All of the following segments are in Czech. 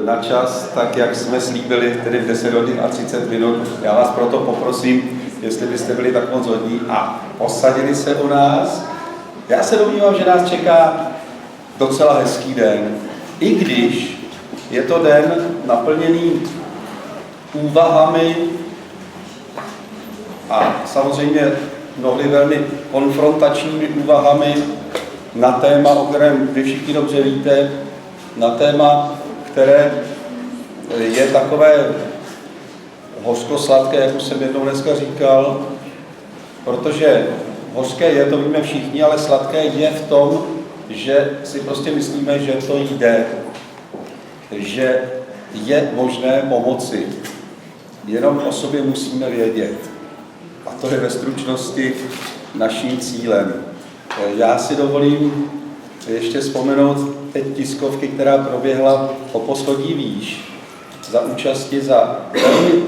na čas, tak jak jsme slíbili, tedy v 10 hodin a 30 minut. Já vás proto poprosím, jestli byste byli tak moc hodní a posadili se u nás. Já se domnívám, že nás čeká docela hezký den, i když je to den naplněný úvahami a samozřejmě mnohdy velmi konfrontačními úvahami na téma, o kterém vy všichni dobře víte, na téma, které je takové hořko-sladké, jak už jsem jednou dneska říkal, protože hořké je, to víme všichni, ale sladké je v tom, že si prostě myslíme, že to jde, že je možné pomoci. Jenom o sobě musíme vědět. A to je ve stručnosti naším cílem. Já si dovolím ještě vzpomenout teď tiskovky, která proběhla o poschodí výš, za účasti, za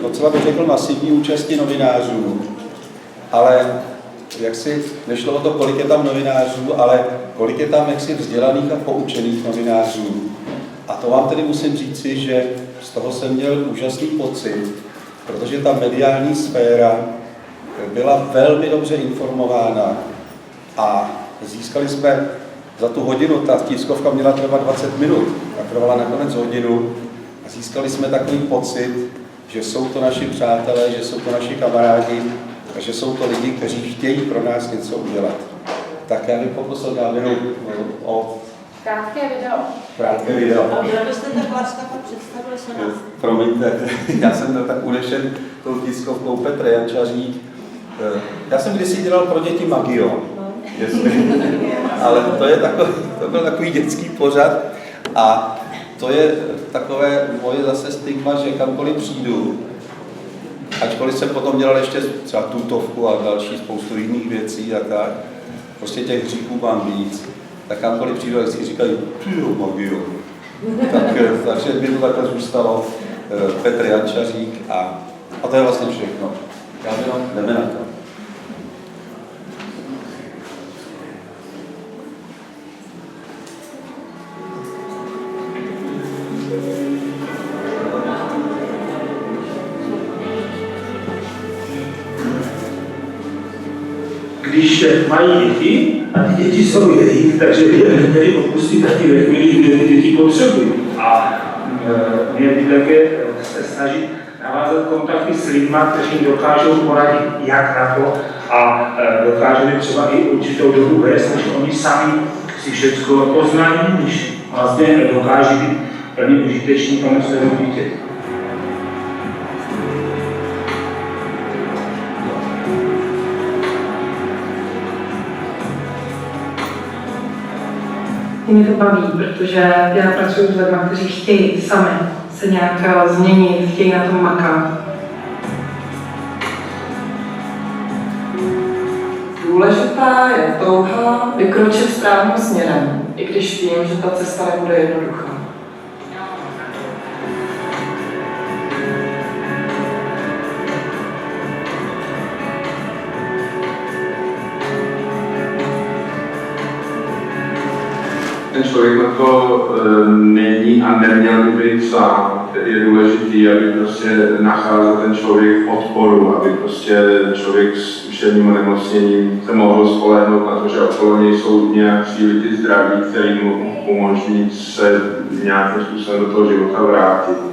docela bych řekl masivní účasti novinářů, ale jak si nešlo o to, kolik je tam novinářů, ale kolik je tam jaksi vzdělaných a poučených novinářů. A to vám tedy musím říci, že z toho jsem měl úžasný pocit, protože ta mediální sféra byla velmi dobře informována a získali jsme za tu hodinu, ta tiskovka měla trvat 20 minut, a trvala nakonec hodinu, a získali jsme takový pocit, že jsou to naši přátelé, že jsou to naši kamarádi a že jsou to lidi, kteří chtějí pro nás něco udělat. Tak já bych poprosil Gábinu o krátké video. Krátké video. A kdo byste tak laskavě představili se nás? Promiňte, já jsem byl tak unešen tou tiskovkou Petr Jančařík. Já jsem kdysi dělal pro děti Magio, ale to byl takový dětský pořad a to je takové moje zase stigma, že kamkoliv přijdu, ačkoliv jsem potom dělal ještě třeba tutovku a další spoustu jiných věcí a tak, prostě těch hříchů mám víc, tak kamkoliv přijdu, jak si říkají, ty jo, Magio. Takže by to takhle zůstalo Petr Jančařík a to je vlastně všechno. Já jdeme na to. Když mají děti a ty děti jsou jejich, takže by je neměli opustit taky ve chvíli, kdy ty děti potřebují. A mě také se snažit navázat kontakty s lidmi, kteří dokážou poradit jak na to a dokážou třeba i určitou dobu vést, než oni sami si všechno poznají, když vlastně dokáží být velmi užiteční tomu svému dítěti. Mě to baví, protože já pracuji s lidmi, kteří chtějí sami se nějak změnit, chtějí na tom makat. Důležitá je touha vykročit správným směrem, i když vím, že ta cesta nebude jednoduchá. Ten člověk na to není a neměl by být sám. Je důležitý, aby prostě nacházel ten člověk podporu, aby prostě člověk s duševním onemocněním se mohl spolehnout na to, že okolo něj jsou nějaký lidi zdraví, který mu umožní se nějakým způsobem do toho života vrátit.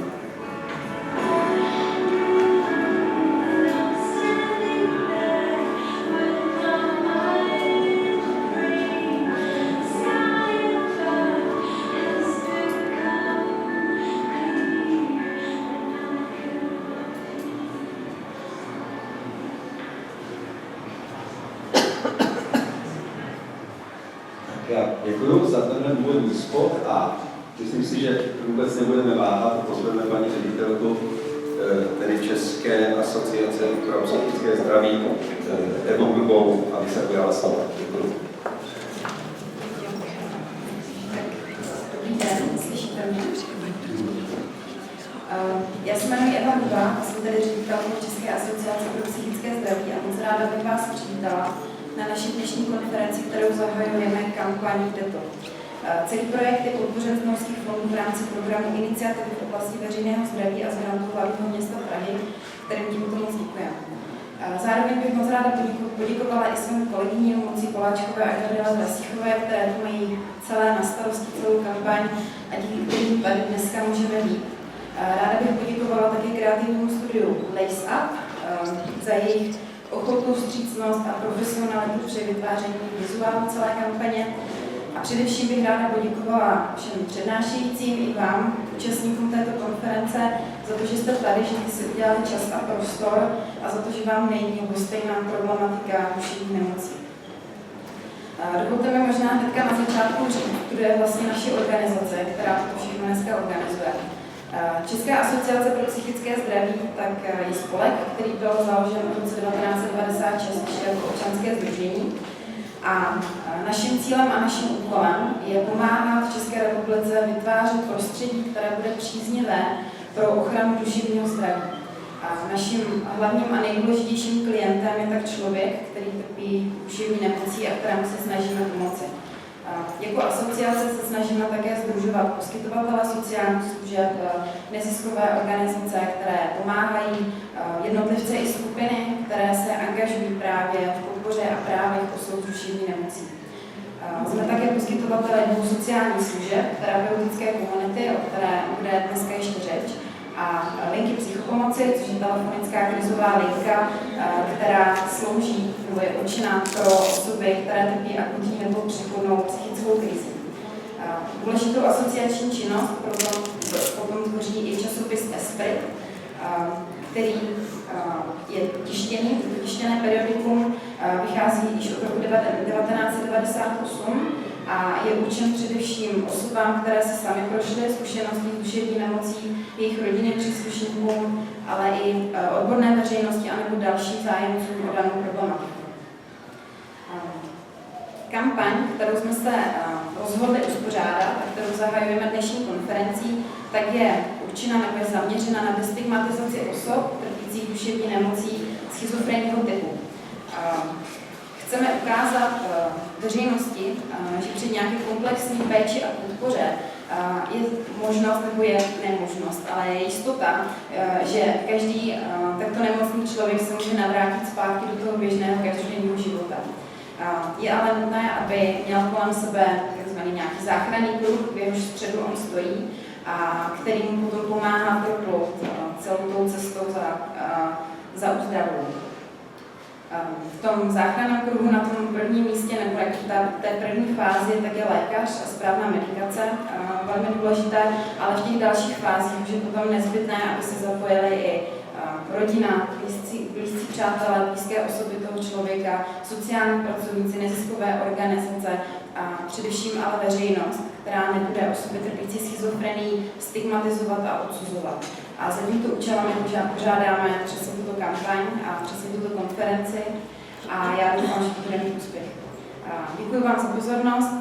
Já děkuji za tenhle úvodní spot a myslím si, že vůbec nebudeme váhat, pozveme paní ředitelku tedy České asociace pro psychické zdraví Evu Grubovou, aby se ujala slova. Děkuji. Dobrý den, slyšíte mě? Já se jmenuji Eva Hruba a jsem tedy ředitelkou České asociace pro psychické zdraví a moc ráda bych vás přivítala na naší dnešní konferenci, kterou zahajujeme kampaní DETO. Celý projekt je podpořen z norských fondů v rámci programu Iniciativy v oblasti veřejného zdraví a z grantu hlavního města Prahy, kterým tímto moc děkujeme. Zároveň bych moc ráda poděkovala i svému kolegyni Luci Poláčkové a Gabriele Drasíchové, které tu mají celé na starosti celou kampaň a díky kterým tady dneska můžeme být. Ráda bych poděkovala také kreativnímu studiu Lace Up za jejich ochotu, vstřícnost a profesionalitu při vytváření vizuálu celé kampaně. A především bych ráda poděkovala všem přednášejícím i vám, účastníkům této konference, za to, že jste tady, že jste si udělali čas a prostor a za to, že vám není lhostejná problematika duševních nemocí. Dovolte mi možná hnedka na začátku říct, kdo je vlastně naše organizace, která to všechno dneska organizuje. Česká asociace pro psychické zdraví tak je spolek, který byl založen v roce 1996 jako občanské sdružení. A naším cílem a naším úkolem je pomáhat v České republice vytvářet prostředí, které bude příznivé pro ochranu duševního zdraví. A naším hlavním a nejdůležitějším klientem je tak člověk, který trpí duševní nemocí a kterému se snažíme pomoci. Jako asociace se snažíme také sdružovat poskytovatele sociálních služeb, neziskové organizace, které pomáhají, jednotlivce i skupiny, které se angažují právě v podpoře a právě osob s duševní nemocí. Jsme také poskytovateli dvou sociálních služeb, terapeutické komunity, o které bude dneska ještě řeč, a linky psychopomoci, což je telefonická krizová linka, která slouží nebo je určená pro osoby, které trpí akutní nebo přechodnou psychickou krizi. Důležitou asociační činnost potom tvoří i časopis Esprit, který je tištěné periodikum, vychází již od roku 1998 a je určen především osobám, které se sami prošly zkušeností s duševní nemocí, jejich rodiny příslušníkům, ale i odborné veřejnosti anebo dalším zájemcům o danou problematiku. Kampaň, kterou jsme se rozhodli uspořádat a kterou zahajujeme dnešní konferencí, tak je určena nebo je zaměřena na destigmatizaci osob trpících duševní nemocí schizofrenního typu. Chceme ukázat veřejnosti, že při nějaké komplexní péči a podpoře je možnost, nebo je nemožnost, ale je jistota, že každý takto nemocný člověk se může navrátit zpátky do toho běžného každodenního života. Je ale nutné, aby měl kolem sebe takzvaný nějaký záchranný kruh, v jehož středu on stojí, a který mu potom pomáhá proplout celou tou cestou za uzdravou. V tom záchranném kruhu na tom prvním místě, nebo jak v té první fázi, tak je lékař a správná medikace, velmi důležité, ale v těch dalších fázích už je potom nezbytné, aby se zapojili i rodina, blízcí přátelé, blízké osoby toho člověka, sociální pracovníci, neziskové organizace a především ale veřejnost, která nebude osoby trpící schizofrenií stigmatizovat a odsuzovat. A za tímto účelem pořádáme přesně tuto kampaň a přesně tuto konferenci a já doufám, že to bude mít úspěch. Děkuji vám za pozornost,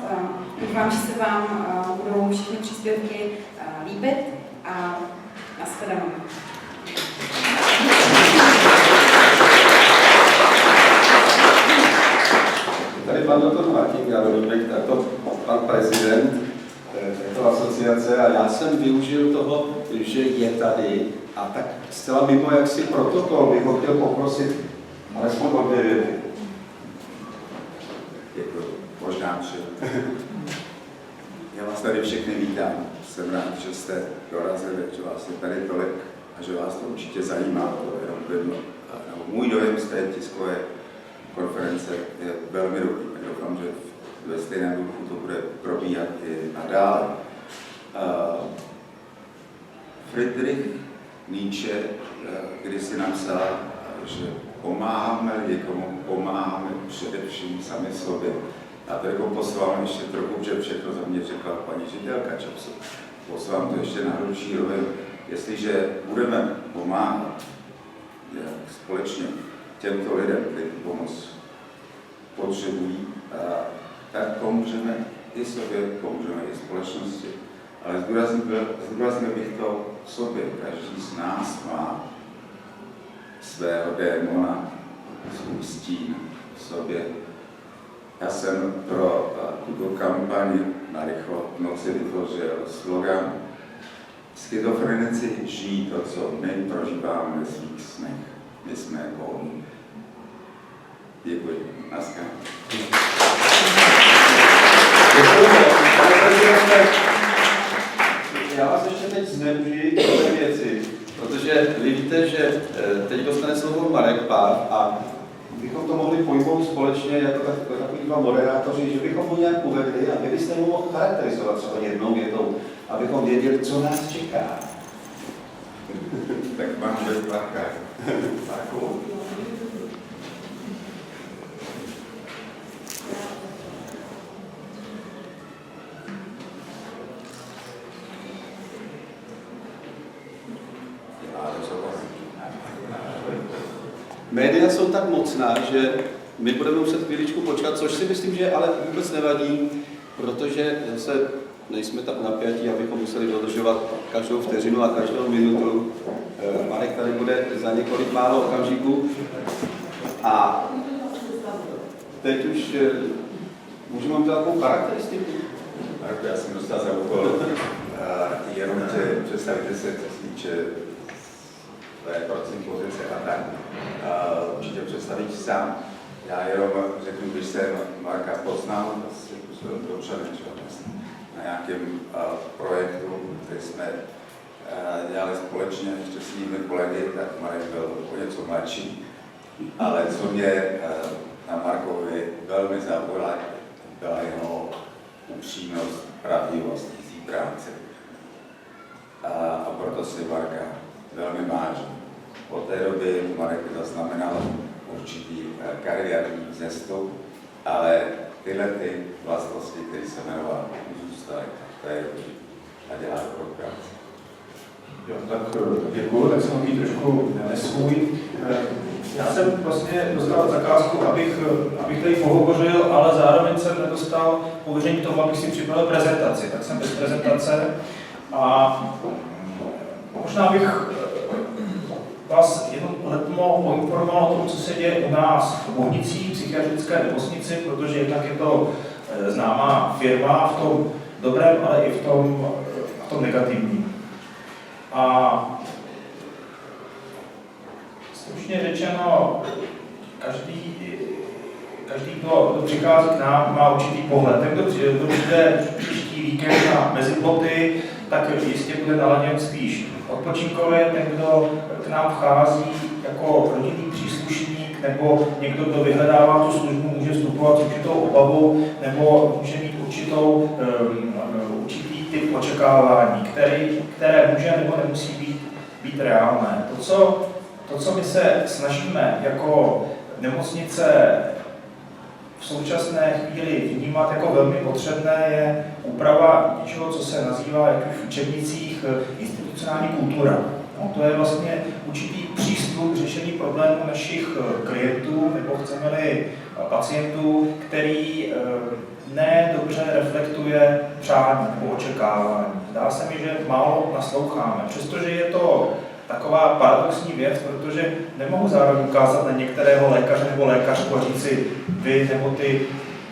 doufám, že se vám budou všechny příspěvky líbit a nashledanou. Tady pan doktor Martin Garodímek, takto pan prezident této asociace, a já jsem využil toho, že je tady, a tak zcela mimo jaksi protokol bych ho chtěl poprosit alespoň o 2 věty. Děkuji, možná 3. Já vás tady všechny vítám. Jsem rád, že jste dorazili, že vás je tady tolik a že vás to určitě zajímá. To je jenom vidno. Můj dojem z té tiskové konference je velmi dobrý. Doufám, že ve stejném duchu to bude probíhat i nadále. Friedrich Nietzsche kdysi napsal, že pomáháme někomu, pomáháme především sami sobě. A to jako poslám ještě trochu, že všechno za mě řekla paní ředitelka času. Poslám to ještě na hlubší rovinu. Jestliže budeme pomáhat společně těmto lidem, kteří pomoc potřebují, tak pomůžeme i sobě, pomůžeme i společnosti. Ale zdůraznil bych to sobě. Každý z nás má svého démona, svůj stín v sobě. Já jsem pro tuto kampaň narychlo v noci vytvořil slogan schizofrenici žijí to, co my prožíváme ve svých snech. My jsme volní. Děkuji. Naschledanou. Já vás ještě teď zneužiji k té věci, protože vy víte, že teď dostane slovo Marek Páv a bychom to mohli pojmout společně jako takový dva moderátoři, že bychom ho nějak uvedli a vy byste mu mohli charakterizovat třeba jednou větou, abychom věděli, co nás čeká. Tak mám bez Marka. Marku. Média jsou tak mocná, že my budeme muset chvíličku počkat, což si myslím, že ale vůbec nevadí, protože zase nejsme tak napjatí, abychom museli dodržovat každou vteřinu a každou minutu. Marek tady bude za několik málo okamžiků. A teď už můžeme udělat takovou charakteristiku. Marku, já jsem dostal za úkol jenom tě představíte se, co se týče procent pozice a tak. Určitě představíš sám. Já jenom řeknu, když jsem Marka poznal, dobře na nějakém projektu, který jsme dělali společně ještě s jinými kolegy, tak Marek byl o něco mladší. Ale co mě na Markovi velmi zaujalo, byla jeho upřímnost, pravdivost, jistý práce. A proto si Marka velmi vážím. Od té doby Marek zaznamenal určitý kariérní vzestup, ale tyhle ty vlastnosti, které se jmenoval, zůstaly. To je a dělá dobrou práci. Jo, tak děkuju, tak jsem takový trošku nesvůj. Já jsem vlastně dostal zakázku, abych tady pohovořil, ale zároveň jsem nedostal pověření tomu, abych si připravil prezentaci. Tak jsem bez prezentace a možná bych vás jenom letmo poinformoval o tom, co se děje u nás v Bohnicích, psychiatrické nemocnici, protože jednak je to známá firma v tom dobrém, ale i v tom negativním. A stručně řečeno, každý, kdo přichází k nám, má určitý pohled. Ten, kdo přijde příští víkend na Meziploty, tak jistě bude naladěn spíš odpočinkově. Ten, kdo k nám vchází jako rodinný příslušník nebo někdo, kdo vyhledává tu službu, může vstupovat s určitou obavou nebo může mít určitý typ očekávání, které může nebo nemusí být reálné. To, co my se snažíme jako nemocnice v současné chvíli vnímat jako velmi potřebné, je úprava něčeho, co se nazývá, jak v učebnicích, institucionální kultura. No, to je vlastně určitý přístup k řešení problémů našich klientů, nebo chceme-li pacientů, který nedobře reflektuje přání nebo očekávání. Zdá se mi, že málo nasloucháme, přestože je to taková paradoxní věc, protože nemohu zároveň ukázat na některého lékaře nebo lékařku a říci, vy nebo ty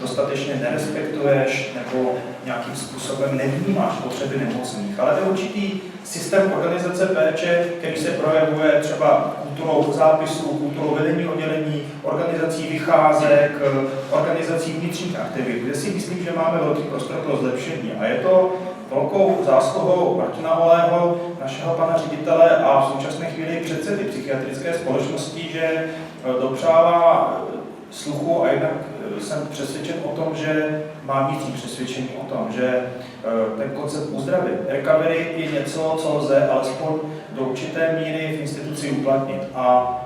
dostatečně nerespektuješ nebo nějakým způsobem nevnímáš potřeby nemocných. Ale to je určitý systém organizace péče, který se projevuje třeba kulturou zápisů, kulturou vedení oddělení, organizací vycházek, organizací vnitřních aktivit, kde si myslím, že máme velký prostor pro zlepšení. A je to velkou zásluhou Martina Holého, našeho pana ředitele a v současné chvíli předsedy psychiatrické společnosti, že dopřává sluchu a jednak jsem přesvědčen o tom, že má vnitřní přesvědčení o tom, že ten koncept uzdravit. Recovery je něco, co lze alespoň do určité míry v instituci uplatnit. A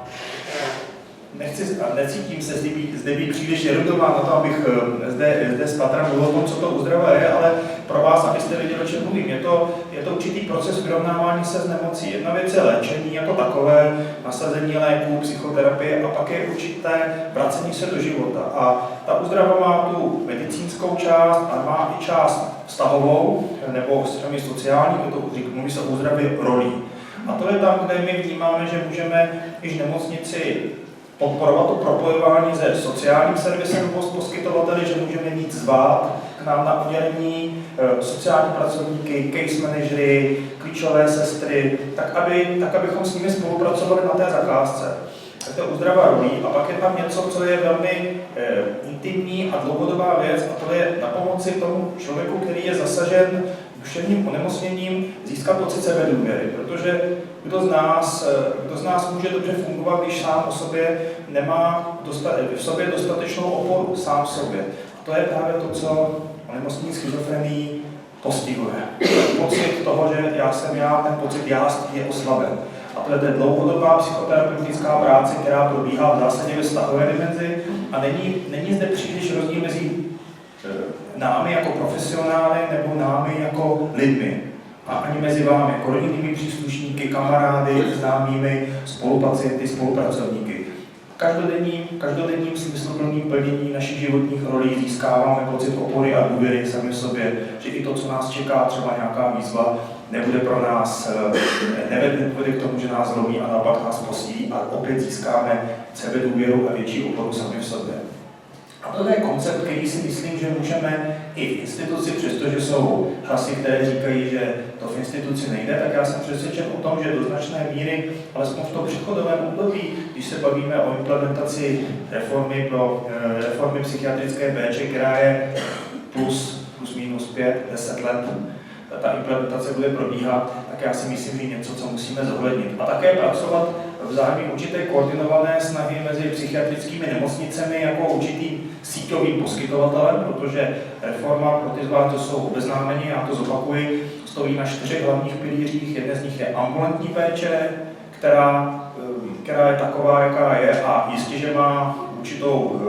necítím se zde být příliš erudován na to, abych zde s patrem mluvil o tom, co to uzdravuje je, ale pro vás, abyste věděli, o čem mluvím. Je to určitý proces vyrovnávání se s nemocí. Jedna věc je léčení jako takové, nasazení léků, psychoterapie a pak je určité vracení se do života. A ta úzdrava má tu medicínskou část a má i část vztahovou nebo sociální, mluví se o úzdravě rolí. A to je tam, kde my vnímáme, že můžeme již nemocnici podporovat to propojování se sociálním servisem nebo s poskytovateli, že můžeme mít zvát k nám na oddělení sociální pracovníky, case manažery, klíčové sestry, tak abychom s nimi spolupracovali na té zakázce. Tak to je uzdravá rolí. A pak je tam něco, co je velmi intimní a dlouhodobá věc, a to je na pomoci tomu člověku, který je zasažen duševním onemocněním, získat pocit sebedůvěry, protože kdo z nás může dobře fungovat, když sám o sobě nemá v sobě dostatečnou oporu, sám v sobě. A to je právě to, co onemocnění schizofrenii postihuje. Pocit toho, že já jsem já, ten pocit jáství je oslaben. A to je dlouhodobá psychoterapeutická práce, která probíhá v zásadě ve vztahové dimenzi a není zde příliš rozdíl mezi námi jako profesionály nebo námi jako lidmi. A ani mezi vámi jako rodinnými příslušníky, kamarády, známými, spolupacienty, spolupracovníky. Každodenním smysluplným plnění našich životních rolí získáváme pocit opory a důvěry sami v sobě, že i to, co nás čeká, třeba nějaká výzva, nebude pro nás, nevede k tomu, že nás zlomí a naopak nás posílí, ale opět získáme sebedůvěru a větší oporu sami v sobě. A to je koncept, který si myslím, že můžeme i v instituci, přestože jsou hlasy, které říkají, že to v instituci nejde, tak já jsem přesvědčen o tom, že do značné míry, alespoň v tom přechodovém období, když se bavíme o implementaci reformy psychiatrické péče, která je plus minus 5-10 let, ta implementace bude probíhat, tak já si myslím, že něco, co musíme zohlednit. A také pracovat v zájmu určité koordinované snahy mezi psychiatrickými nemocnicemi jako určitým síťovým poskytovatelem, protože reforma pro ty z vás, co jsou obeznámeni, já to zopakuji, stojí na 4 hlavních pilířích. Jeden z nich je ambulantní péče, která je taková, jaká je, a jistě, že má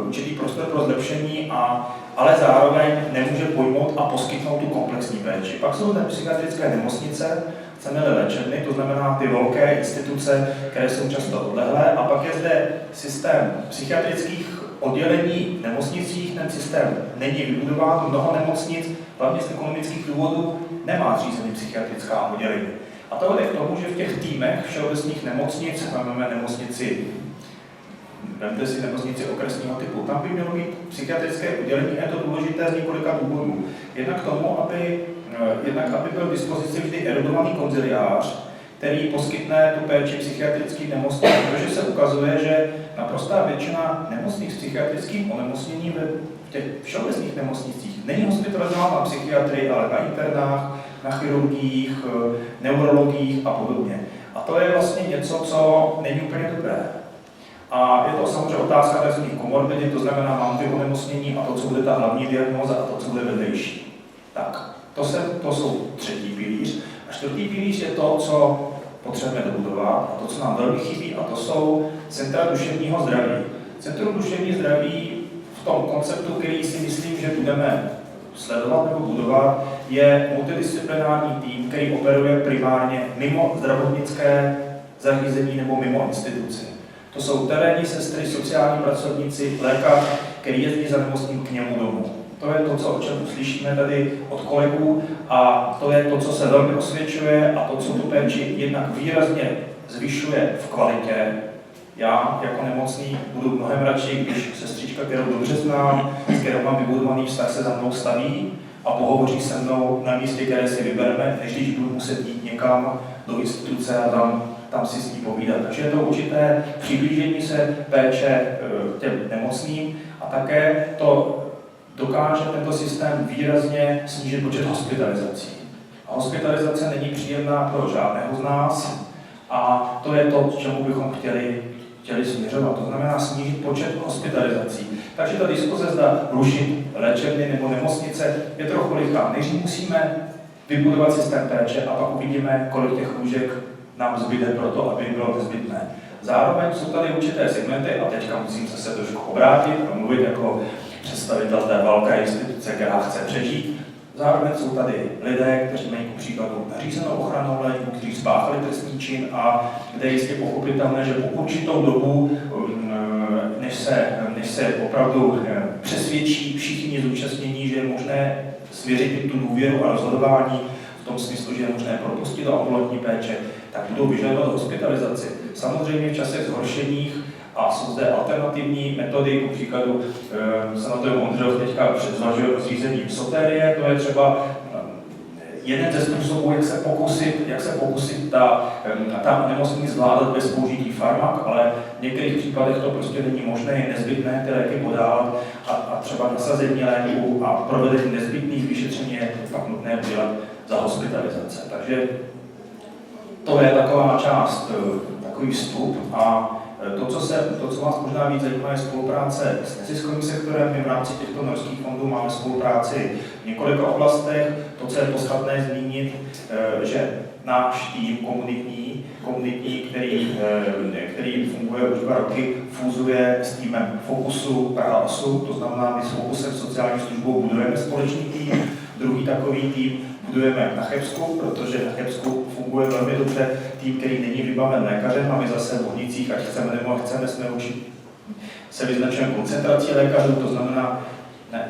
určitý prostor pro zlepšení, ale zároveň nemůže pojmout a poskytnout tu komplexní péči. Pak jsou zde psychiatrické nemocnice, chceme-li léčebny, to znamená ty velké instituce, které jsou často odlehlé, a pak je zde systém psychiatrických oddělení v nemocnicích. Ten systém není vybudován, mnoho nemocnic, hlavně z ekonomických důvodů, nemá zřízený psychiatrická oddělení. A to vede k tomu, že v těch týmech všeobecných nemocnic, máme vemte si nemocnici okresního typu, tam by mělo být psychiatrické oddělení, a je to důležité z několika důvodů. Jednak k tomu, aby byl k dispozici vždy erudovaný konziliář, který poskytne tu péči psychiatrických nemocnic, protože se ukazuje, že naprostá většina nemocných s psychiatrickým onemocněním v těch všeobecných nemocnicích není hospitalizována na psychiatrii, ale na internách, na chirurgiích, neurologiích a podobně. A to je vlastně něco, co není úplně dobré. A je to samozřejmě otázka tzv. Komorbidit, to znamená, mám ty onemocnění a to, co bude ta hlavní diagnóza, a to, co bude vedlejší. Tak, to jsou třetí pilíř. A čtvrtý pilíř je to, co potřebujeme dobudovat, a to, co nám velmi chybí, a to jsou centra duševního zdraví. Centrum duševního zdraví v tom konceptu, který si myslím, že budeme sledovat nebo budovat, je multidisciplinární tým, který operuje primárně mimo zdravotnické zařízení nebo mimo instituci. To jsou terénní sestry, sociální pracovníci, lékař, který jezdí za nemocným k němu domů. To je to, o čem slyšíme tady od kolegů, a to je to, co se velmi osvědčuje a to, co tu péči jednak výrazně zvyšuje v kvalitě. Já jako nemocný budu mnohem radši, když sestřička, kterou dobře znám, s kterou mám vybudovaný vztah, se za mnou staví a pohovoří se mnou na místě, které si vybereme, než když budu muset jít někam do instituce a tam si s ní povídat. Takže je to určité přiblížení se péče těm nemocným, a také to dokáže tento systém výrazně snížit počet hospitalizací. A hospitalizace není příjemná pro žádného z nás, a to je to, k čemu bychom chtěli směřovat. To znamená snížit počet hospitalizací. Takže ta diskuze, zda rušit léčebny nebo nemocnice, je trochu lichá. Nejdřív musíme vybudovat systém péče a pak uvidíme, kolik těch lůžek nám zbyde pro to, aby bylo nezbytné. Zároveň jsou tady určité segmenty, a teďka musím se trošku obrátit a mluvit jako představitel té velké instituce, která chce přežít. Zároveň jsou tady lidé, kteří mají příkladu nařízenou ochranou léčbu, kteří spáchali trestný čin, a kde je jistě pochopitelné, že po určitou dobu, než se opravdu přesvědčí všichni zúčastnění, že je možné svěřit jim tu důvěru a rozhodování v tom smyslu, že je možné propustit do ambulantní péče, tak budou vyžadovat hospitalizaci. samozřejmě v časech zhoršeních a jsou zde alternativní metody, ku příkladu senátor Ondřejov teďka předzvažuje zřízení sotérie, to je třeba jeden ze způsobů, jak se pokusit ta nemocní zvládat bez použití farmak, ale v některých případech to prostě není možné, je nezbytné ty léky podávat a třeba nasazení léků a provedení nezbytných vyšetření je pak nutné udělat za hospitalizace. Takže to je taková část, takový vstup a to, co vás možná víc zajímá, je spolupráce s neziskovým sektorem. My v rámci těchto norských fondů máme spolupráci v několika oblastech. To, co je podstatné zmínit, že náš tým komunitní, který funguje už 2 roky, fúzuje s týmem Fokusu Praha 8, to znamená, my s Fokusem sociální službou budujeme společný tým. Druhý takový tým budujeme na Chebsku, protože na Chebsku funguje velmi dobře tým, který není vybaven lékařem, a my zase v Ohnicích, ať chceme nebo chceme, jsme se vyznačujeme koncentrací lékařů, to znamená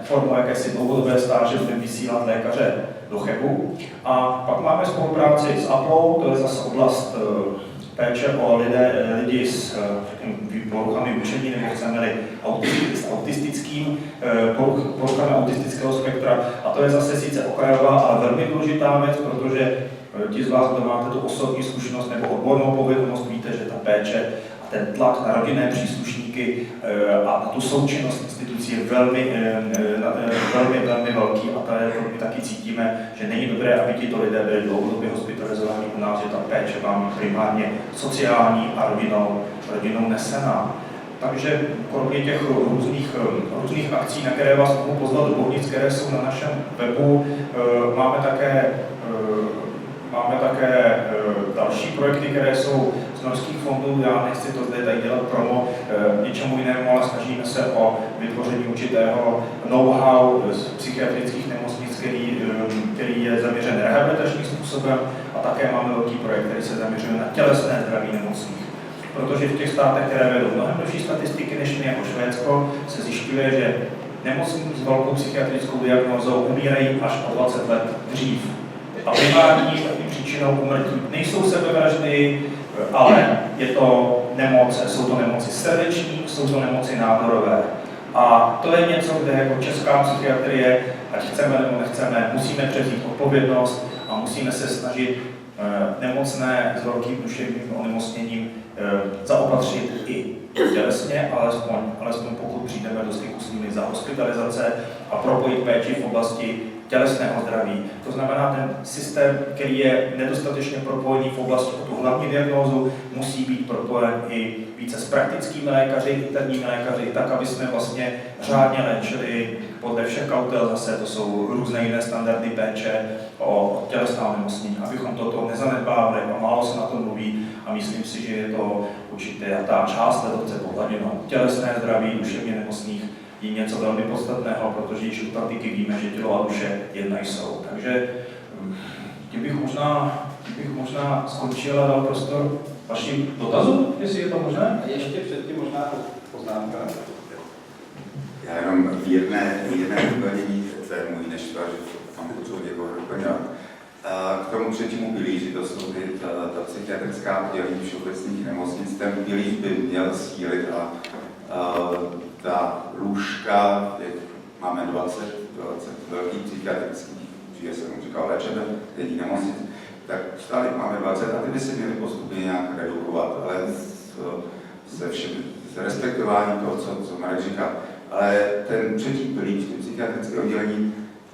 formou jakési dlouhodobé stáže budeme vysílat lékaře do Chebu. A pak máme spolupráci s APLou, to je zase oblast péče o lidi s poruchami učení, nebo chceme-li s autistickým poruchami autistického spektra. A to je zase sice okrajová, ale velmi důležitá věc, protože ti z vás, kdo máte tu osobní zkušenost nebo odbornou povědomost, víte, že ta péče a ten tlak na rodinné příslušníky a na tu součinnost institucí je velmi velký, a my taky cítíme, že není dobré, aby tito lidé byli dlouhodobě hospitalizováni u nás, že ta péče má být primárně sociální a rodinou nesená. Takže kromě těch různých akcí, na které vás mohu pozvat do Bohnic, které jsou na našem webu, máme také další projekty, které jsou z norských fondů. Já nechci to zde tady dělat promo něčemu jinému, ale snažíme se o vytvoření určitého know-how z psychiatrických nemocnic, který je zaměřen rehabilitačním způsobem, a také máme velký projekt, který se zaměřuje na tělesné zdraví nemocných. Protože v těch státech, které vedou mnohem lepší statistiky než my jako Švédsko, se zjišťuje, že nemocní s velkou psychiatrickou diagnózou umírají až o 20 let dřív. A primární příčinou úmrtí nejsou sebevraždy, ale jsou to nemoci srdeční, jsou to nemoci nádorové. A to je něco, kde jako česká psychiatrie, ať chceme nebo nechceme, musíme převzít odpovědnost a musíme se snažit nemocné s velkým duševním onemocněním zaopatřit i tělesně, alespoň pokud přijdeme do styku s nimi za hospitalizace, a propojit péči v oblasti tělesného zdraví. To znamená, ten systém, který je nedostatečně propojený v oblasti o tu hlavní diagnózu, musí být propojen i více s praktickými lékaři, interními lékaři, tak, aby jsme vlastně řádně léčili podle všech kautel, zase to jsou různé jiné standardy péče o tělesná onemocnění, abychom toto nezanedbávali, a málo se na tom mluví, a myslím si, že je to určitě ta část ledovce podladěno. Tělesné zdraví duševně nemocných je něco velmi podstatného, protože již u praktiky víme, že tělo a duše jedna jsou. Takže tím bych možná skončil a dal prostor vašim dotazům, jestli je to možné. A ještě předtím možná poznámka. Já jenom v jedné doplnění, to je můj neštva, že tam potřebuji někoho doplňovat. K tomu třetímu pilíři, to jsou ta psychiatrická oddělení všeobecných nemocnic, ten pilíř by měl sílit a ta lůžka, máme 20 velkých psychiatrických, že jsem mu říkal léčebných nemocnic, tak stále máme 20 a ty by se měly postupně nějak redukovat, ale s respektováním toho, co Marek říká. Ale ten třetí pilíř, psychiatrické oddělení,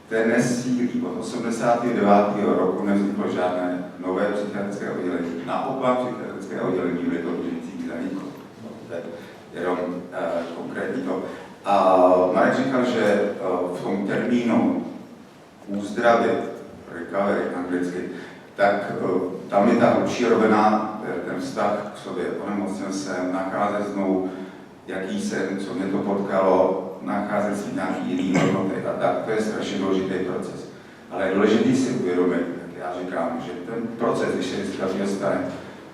ten nesílí. Od 89. roku nevzniklo žádné nové psychiatrické oddělení. Naopak psychiatrické oddělení byly to běžící zaniklo. Jenom konkrétní to. A Marek říkal, že v tom termínu úzdravy, recovery anglicky, tak tam je ta hlubší rovina, ten vztah k sobě. Onemocněl jsem, nacházet znovu, jaký jsem, co mě to potkalo, nacházet si nějaký jiný hodnoty a tak. To je strašně důležitý proces. Ale je důležitý si uvědomit, jak já říkám, že ten proces, když se vždycky stane,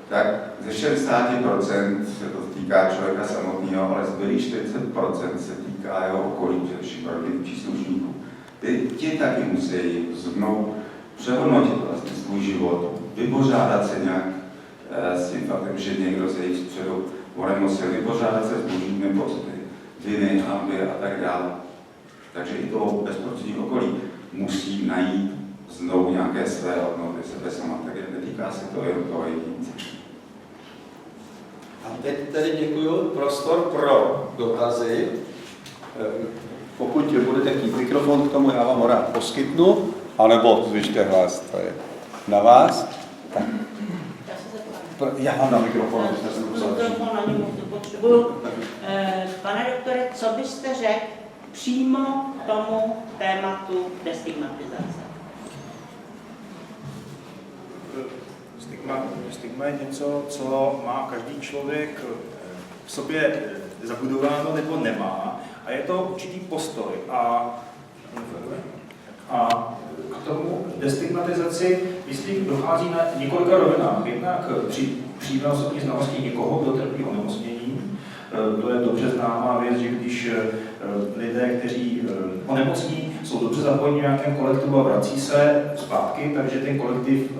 tak ze 60% se to týká člověka samotného, ale zbylých 40% se týká jeho okolí, především rodinných příslušníků. Ti taky musí znovu přehodnotit vlastně svůj život, vypořádat se nějak s tím faktem, že někdo se jich středu onemocněl, vypořádat se s božími pocity, viny, hanby a tak dále. Takže i to bezprostřední okolí musí najít znovu nějaké své hodnoty sebe sama, takže netýká se to jenom toho jedince. A teď tedy děkuji, prostor pro dotazy. Pokud budete chtít mikrofon k tomu, já vám ho rád poskytnu, anebo zvyšte hlas, to je na vás. Tak. Já mám na mikrofon. Mikrofon ani moc potřebuju. Pane doktore, co byste řekl přímo k tomu tématu destigmatizace? Stigma je něco, co má každý člověk v sobě zabudováno nebo nemá. A je to určitý postoj. A k tomu destigmatizaci, myslím, dochází na několika rovinách. Jednak přijme osobní znalosti někoho, kdo trpí onemocnění. To je dobře známá věc, že když lidé, kteří onemocní, jsou dobře zapojeni v nějakém kolektivu a vrací se zpátky, takže ten kolektiv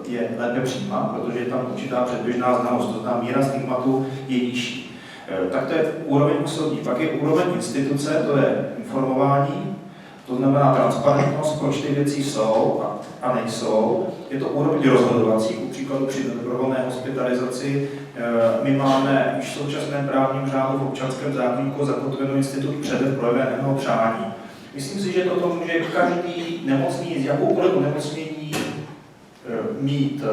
je lépe přijímá, protože je tam určitá předběžná znalost, to znamená míra stigmatu je nižší. Tak to je úroveň osobní. Pak je úroveň instituce, to je informování, to znamená transparentnost, proč ty věci jsou a nejsou. Je to úroveň rozhodovací, ku příkladu při dobrovolné hospitalizaci. My máme už v současném právním řádu v občanském zákoníku zakotvenou institut předem projeveného přání. Myslím si, že toto může každý nemocný z jakoukoliv onemocnění mít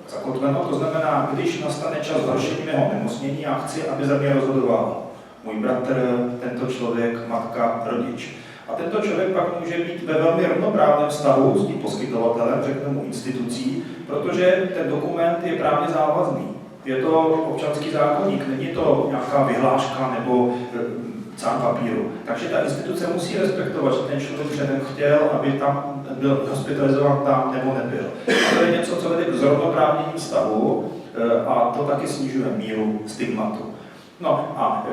zakotveno. To znamená, když nastane čas zhoršení mého onemocnění, já chci, aby za mě rozhodoval můj bratr, tento člověk, matka, rodič. A tento člověk pak může být ve velmi rovnoprávném vztahu s tím poskytovatelem, řekněme institucí, protože ten dokument je právně závazný. Je to občanský zákoník, není to nějaká vyhláška nebo cár papíru. Takže ta instituce musí respektovat, že ten člověk předem chtěl, aby tam byl hospitalizován tam nebo nebyl. A to je něco, co vede k zrovnoprávnění vztahu a to taky snižuje míru stigmatu. No a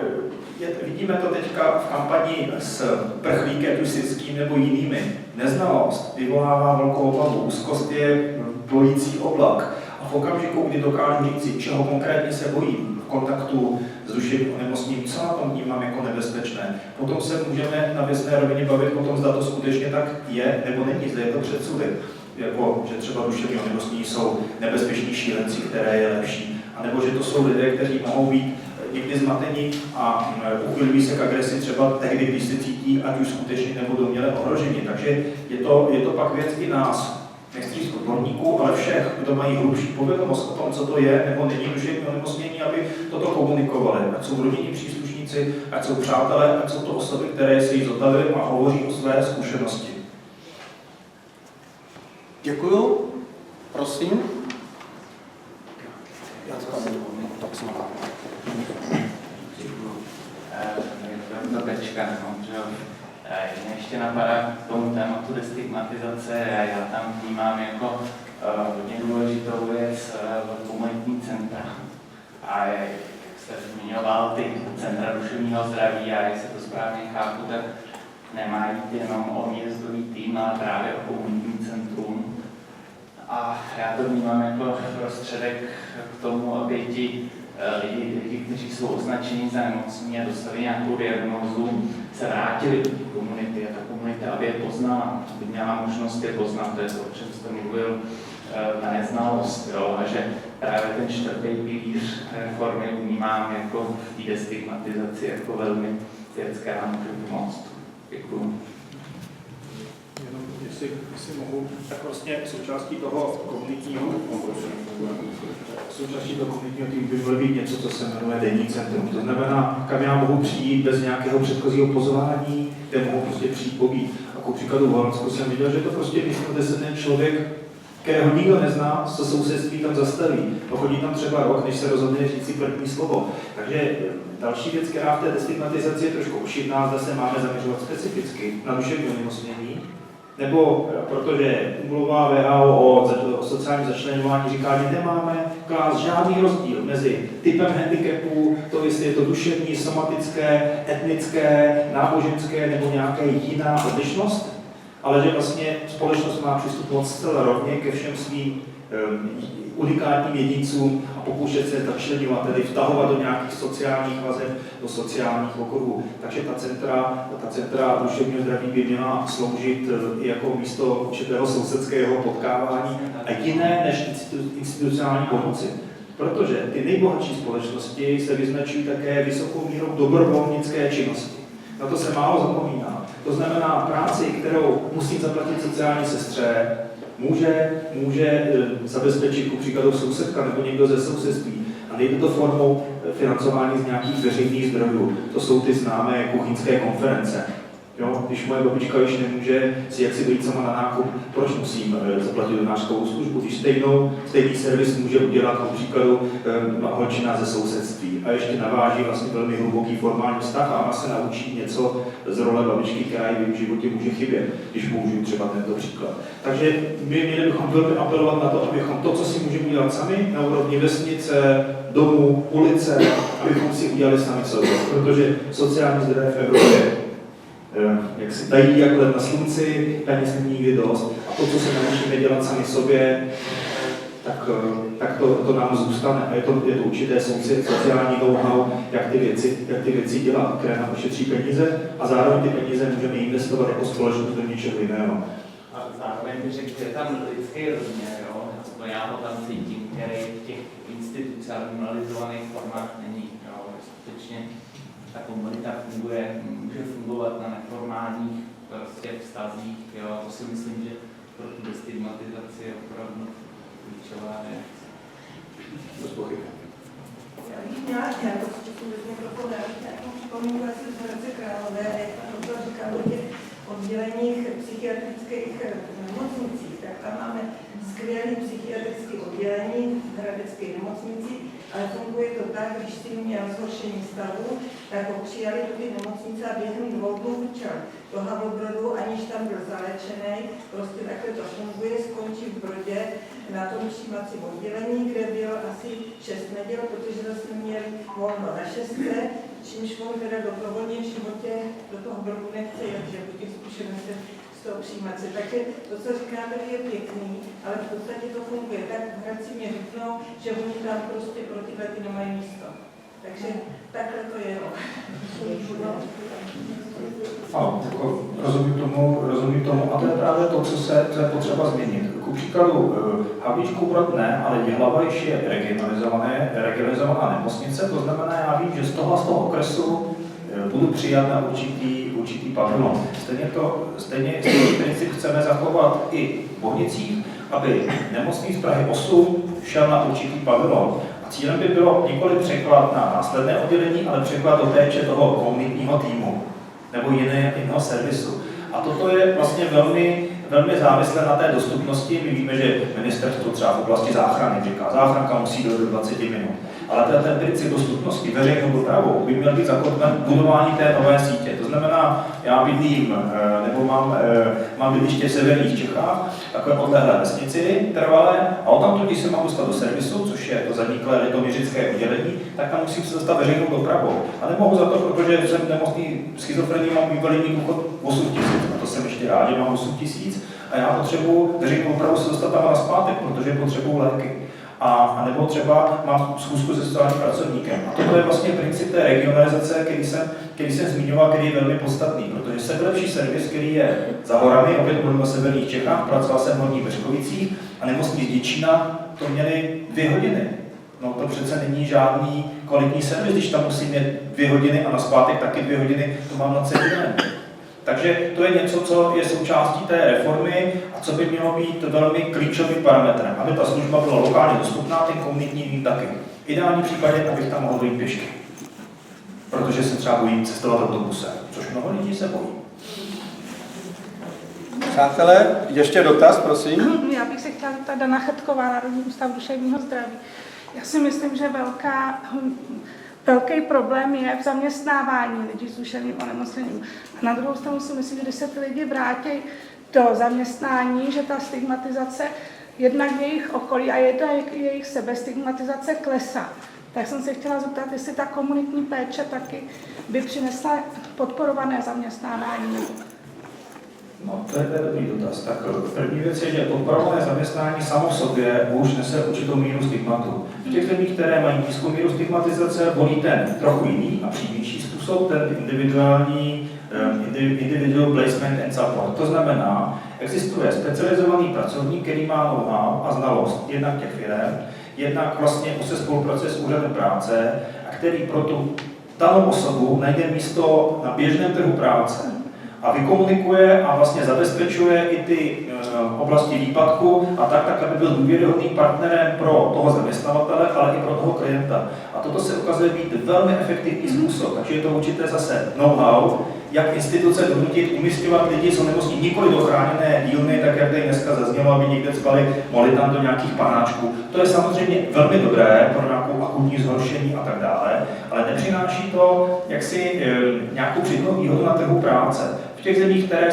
vidíme to teďka v kampani s prchlíkem syrským nebo jinými. Neznalost vyvolává velkou obavu, úzkost je bojící oblak. A v okamžiku, kdy dokážu říct, čeho konkrétně se bojím v kontaktu s duševním onemocněním, co na tom vnímám jako nebezpečné, potom se můžeme na věcné rovině bavit o tom, zda to skutečně tak je nebo není, zda je to předsudek. Jako, že třeba duševní onemocnění jsou nebezpeční šílenci, které je lepší, anebo že to jsou lidé, kteří mohou být někdy zmatení a uchylují se k agresi třeba tehdy, když se cítí, ať už skutečně nebo domněle ohrožení. Takže je to pak věc i nás, nechci říct odborníků, ale všech, kdo mají hlubší povědomost o tom, co to je nebo není duševní onemocnění, aby toto komunikovali. Ať jsou rodinní příslušníci, ať jsou přátelé, ať jsou to osoby, které se jí zotavily a hovoří o své zkušenosti. Děkuju. Prosím. Mě ještě napadá k tomu tématu destigmatizace. Já tam vnímám jako hodně důležitou věc komunitní centra. A jak jste zmiňoval, ty centra duševního zdraví, a jestli to správně chápu, tak nemá jít jenom o výjezdový tým, ale právě o komunitní centrum. A já to vnímám jako prostředek k tomu, aby lidi, kteří jsou označeni za nemocní a dostali nějakou diagnózu, se vrátili do té komunity a ta komunita, aby je poznala, aby měla možnost je poznat, to je to, o čem jste mluvil, ta neznalost, jo, a že právě ten čtvrtý pilíř reformy vnímám jako v té destigmatizaci jako velmi věc, která může pomoct. Děkuju. Jenom, jestli mohu, tak vlastně součástí toho komunitního týmu by mělo být něco, co se jmenuje denní centrum. To znamená, kam já mohu přijít bez nějakého předchozího pozvání, kde mohu prostě přijít pobít. A ku příkladu v Holandsku jsem viděl, že to prostě když se ten člověk, kterého nikdo nezná, co sousedství tam zastaví. Pochodí tam třeba rok, než se rozhodne říct si první slovo. Takže další věc, která v té destigmatizaci je trošku ošidná, zda se máme zaměřovat specificky na duševní onemocnění, nebo protože úmluva WHO o sociálním začleňování říká, že nemáme klást žádný rozdíl mezi typem handicapů, to jestli je to duševní, somatické, etnické, náboženské nebo nějaké jiná odlišnost. ale že vlastně společnost má přistupovat zcela rovně ke všem svým unikátním jedincům a pokoušet se začleňovat, tedy vtahovat do nějakých sociálních vazeb, do sociálních okruhů. Takže ta centra duševního zdraví by měla sloužit i jako místo určitého sousedského potkávání a jiné než institucionální pomoci. Protože ty nejbohatší společnosti se vyznačují také vysokou mírou dobrovolnické činnosti. Na to se málo zapomíná. To znamená práci, kterou musí zaplatit sociální sestře, může zabezpečit ku příkladu sousedka nebo někdo ze sousedství. A nejde to formou financování z nějakých veřejných zdrojů. To jsou ty známé kuchyňské konference. Jo? Když moje babička již nemůže si jaksi dojít sama na nákup, proč musím zaplatit donářskou službu, když stejný servis může udělat ku příkladu holčina ze sousedství a ještě naváží vlastně velmi hluboký formální vztah a ona se naučí něco z role babičky, která jí v životě může chybět, když použiju třeba tento příklad. Takže měli bychom velmi apelovat na to, abychom to, co si můžeme udělat sami, na úrovni vesnice, domů, ulice, abychom si udělali sami sobě, protože sociální zdroje v Evropě jak si dají jak let na slunci, peněz není nikdy dost. A to, co se naučíme dělat sami sobě, tak to nám zůstane. A je to určité sociální know-how, jak ty věci dělat, které nám ušetří peníze a zároveň ty peníze můžeme investovat jako společnost do něčeho jiného. A zároveň bych řekl, že tam lidský rozměr, jo? Já ho tam cítím, který v těch institucionalizovaných formách není. Jo? Skutečně ta komunita může fungovat na neformálních prostě vztazích, jo, to si myslím, že pro tu destigmatizaci je opravdu klíčová věc. Já bych měla nějakou připomínku asi z Hradce Králové, jak to říkám o těch odděleních psychiatrických nemocnicích, tak tam máme skvělé psychiatrické oddělení v hradecké nemocnici, ale funguje to tak, když si měl zhoršení stavu, tak ho přijali do té nemocnice a během 2 dnů učil do Havlobrodu, aniž tam byl zaléčený. Prostě takhle to funguje, skončí v Brodě na tom přijímacím oddělení, kde byl asi 6 neděl, protože zase měl volno na 6, čímž on teda dobrovolně v životě do toho Brodu nechce jet, že buď těch zkušenosti z toho přijímace. Takže to, co říkáte, je pěkný, ale v podstatě to funguje tak, v Hradci mě řeknou, že oni tam prostě pro tyhle ty nemají místo. Takže takhle to je. Rozumím tomu, a to je právě to, co je potřeba změnit. Ku příkladu Havlíčkův Brod ne, ale Jihlava již je regionalizovaná nemocnice, to znamená, já vím, že z toho okresu budu přijat na určitý pavilon. Stejný princip chceme zachovat i v Bohnicích, aby nemocný z Prahy 8 šel na určitý pavilon. A cílem by bylo nikoli překlad na následné oddělení, ale překlad do péče toho komunitního týmu nebo jiného servisu. A toto je vlastně velmi závislé na té dostupnosti. My víme, že ministerstvo třeba v oblasti záchrany říká, záchranka musí do 20 minut. Ale ten princip dostupnosti veřejnou dopravou by měl být zakotven v budování té nové sítě. To znamená, já bydlím, nebo mám bydliště v severních Čechách, takové odlehlé vesnici trvalé, a odtamtud, když se mám dostat do servisu, což je to zaniklé litoměřické oddělení, tak tam musím se dostat veřejnou dopravou. A nemohu za to, protože jsem nemocný schizofrení, mám invalidní důchod 8 000, a to jsem ještě rád, že mám 8 000, a já potřebuji veřejnou dopravu se dostat tam nazpátek, protože potřebuji léky. A nebo třeba mám schůzku se sociálním pracovníkem. A toto je vlastně princip té regionalizace, který jsem zmiňoval, který je velmi podstatný, protože sebelepší servis, který je za horami, opět mluvím o severních Čechách, pracoval jsem v Horních Beřkovicích a nemocní z Děčína to měli 2 hodiny. No to přece není žádný kvalitní servis, když tam musím mít 2 hodiny a nazpátek taky 2 hodiny, to mám na celý den. Takže to je něco, co je součástí té reformy a co by mělo být velmi klíčovým parametrem, aby ta služba byla lokálně dostupná, ten komunitní taky. V ideálním případě, abych tam mohl dojít pěšky, protože se třeba bojím cestovat autobusem, což mnoho lidí se bojí. Přátelé, ještě dotaz, prosím. Já bych se chtěla zeptat Dana Chrtková, Národní ústav duševního zdraví. Já si myslím, že velký problém je v zaměstnávání lidí s duševním onemocněním. A na druhou stranu si myslím, že když se ty lidi vrátí do zaměstnání, že ta stigmatizace jednak v jejich okolí a jednak jejich sebestigmatizace klesá. Tak jsem se chtěla zeptat, jestli ta komunitní péče taky by přinesla podporované zaměstnávání. No, to je dobrý dotaz. Tak první věc je, že podporované zaměstnání samo v sobě už nese určitou míru stigmatu. V těch zemích, které mají nízkou míru stigmatizace, volí ten trochu jiný a přímější způsob, ten individual placement and support. To znamená, existuje specializovaný pracovník, který má know-how a znalost jednak těch firem, jednak vlastně už se spolupracuje s úřadem práce a který pro tu danou osobu najde místo na běžném trhu práce a vykomunikuje a vlastně zabezpečuje i ty oblasti výpadku a tak, aby byl důvěryhodným partnerem pro toho zaměstnavatele, ale i pro toho klienta. A toto se ukazuje být velmi efektivní způsob, takže je to určité zase know-how, jak instituce donutit umisťovat lidi z onemocnění nikoli do chráněné dílny, tak jak tady dneska zaznělo, aby někde spali, mohli tam do nějakých panáčků. To je samozřejmě velmi dobré pro nějakou akutní zhoršení a tak dále, ale nepřináší to jaksi nějakou přidanou výhodu na trhu práce. V těch zemích, které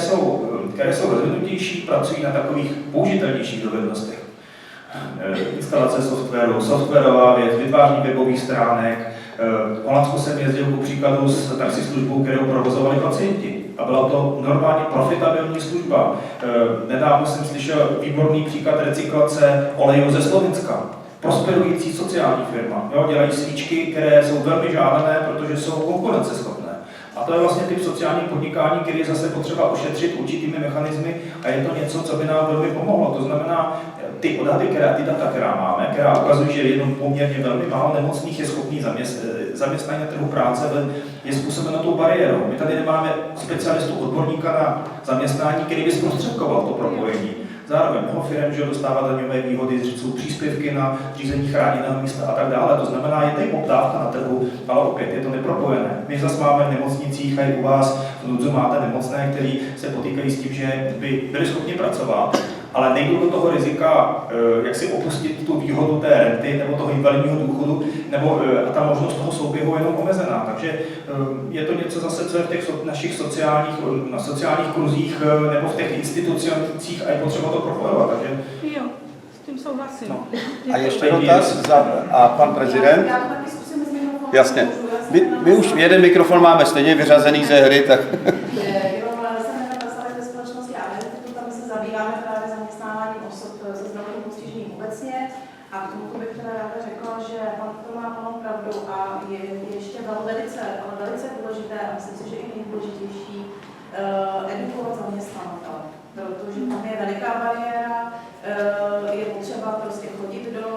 jsou rozvinutější, pracují na takových použitelnějších dovednostech. Instalace softwaru, softwarová věc, vytváření webových stránek. V Holandsku jsem jezdil ku příkladu s taxislužbou, kterou provozovali pacienti. A byla to normálně profitabilní služba. Nedávno jsem slyšel výborný příklad recyklace olejů ze Slovenska. Prosperující sociální firma. Jo, dělají svíčky, které jsou velmi žádané, protože jsou konkurenceschopné. A to je vlastně typ sociálního podnikání, který je zase potřeba ošetřit určitými mechanismy a je to něco, co by nám velmi pomohlo. To znamená, ty odhady, ty data, která máme, která ukazují, že jenom poměrně velmi málo nemocných je schopný zaměstnání na trhu práce, je způsobeno tou bariérou. My tady nemáme specialistu, odborníka na zaměstnání, který by zprostředkoval to propojení. Zároveň mnoho firm, že dostává daňové výhody, jsou příspěvky na řízení chráněného místa a tak dále. To znamená, je tady poptávka na trhu, ale opět je to nepropojené. My zase máme v nemocnicích, a i u vás v Ludzu máte nemocné, kteří se potýkají s tím, že by byli schopni pracovat, ale nejdou do toho rizika, jak si opustit tu výhodu té renty nebo toho invalidního důchodu, nebo a ta možnost toho souběhu je jenom omezená. Takže je to něco zase, co je v těch našich sociálních kruzích nebo v těch institucích a je potřeba to propojovat. Takže... Jo, s tím souhlasím. No. A ještě dotaz a pan prezident? Já to taky zkusím z mikrofonu. Jasně. My už jeden mikrofon máme stejně vyřazený ze hry, tak... A k tomu bych teda ráda řekla, že pan to má plnou pravdu a je ještě velice důležité a myslím si, že i nejdůležitější edukovat zaměstnavatele, protože tam je veliká bariéra, je potřeba prostě chodit do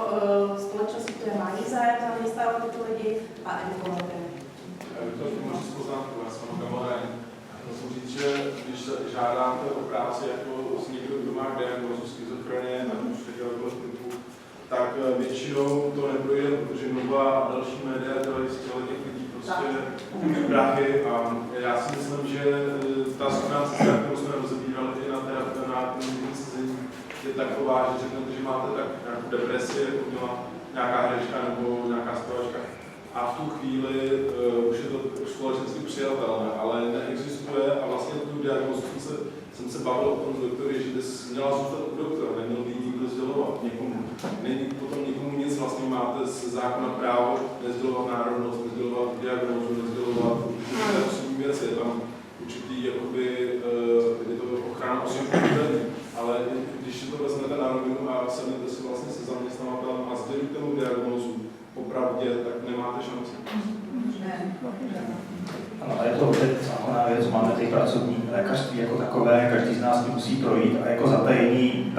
společnosti, které mají zájem zaměstnávat tyto lidi a edukovat je. Já bych to možná z poznámku, já jsem kamarádem. Musím říct, že když žádáte o práci jako s někdo, kdo má diagnózu schizofrenie, tak už tak většinou to neprojde, protože Nova a další média dělají z těch lidí prostě prachy a já si myslím, že ta skupina cesta, kterou jsme rozebírali i na té sezení, je taková, že řeknete, že máte tak nějakou depresi, jako měla nějaká herečka nebo nějaká zpěvačka a v tu chvíli už je to společensky přijatelné, ale neexistuje a vlastně tu diagnózu jsem se bavil o tom s doktory, že bys měla zůstat u doktora, neměl by nikdo sdělovat někomu. Není potom nikomu nic, vlastně máte z zákona právo nesdělovat národnost, nesdělovat diagnózu, nesdělovat osobní věci. Je tam určitý, jakoby, je to ochrana osobních údajů, ale když si to vezmete na rovinu a sednete si vlastně se zaměstnavatelem a sdělíte mu diagnózu, popravdě, tak nemáte šanci. Ano, je to opět zákonná věc, máme tady pracovní lékařství jako takové, každý z nás musí projít a jako zatajení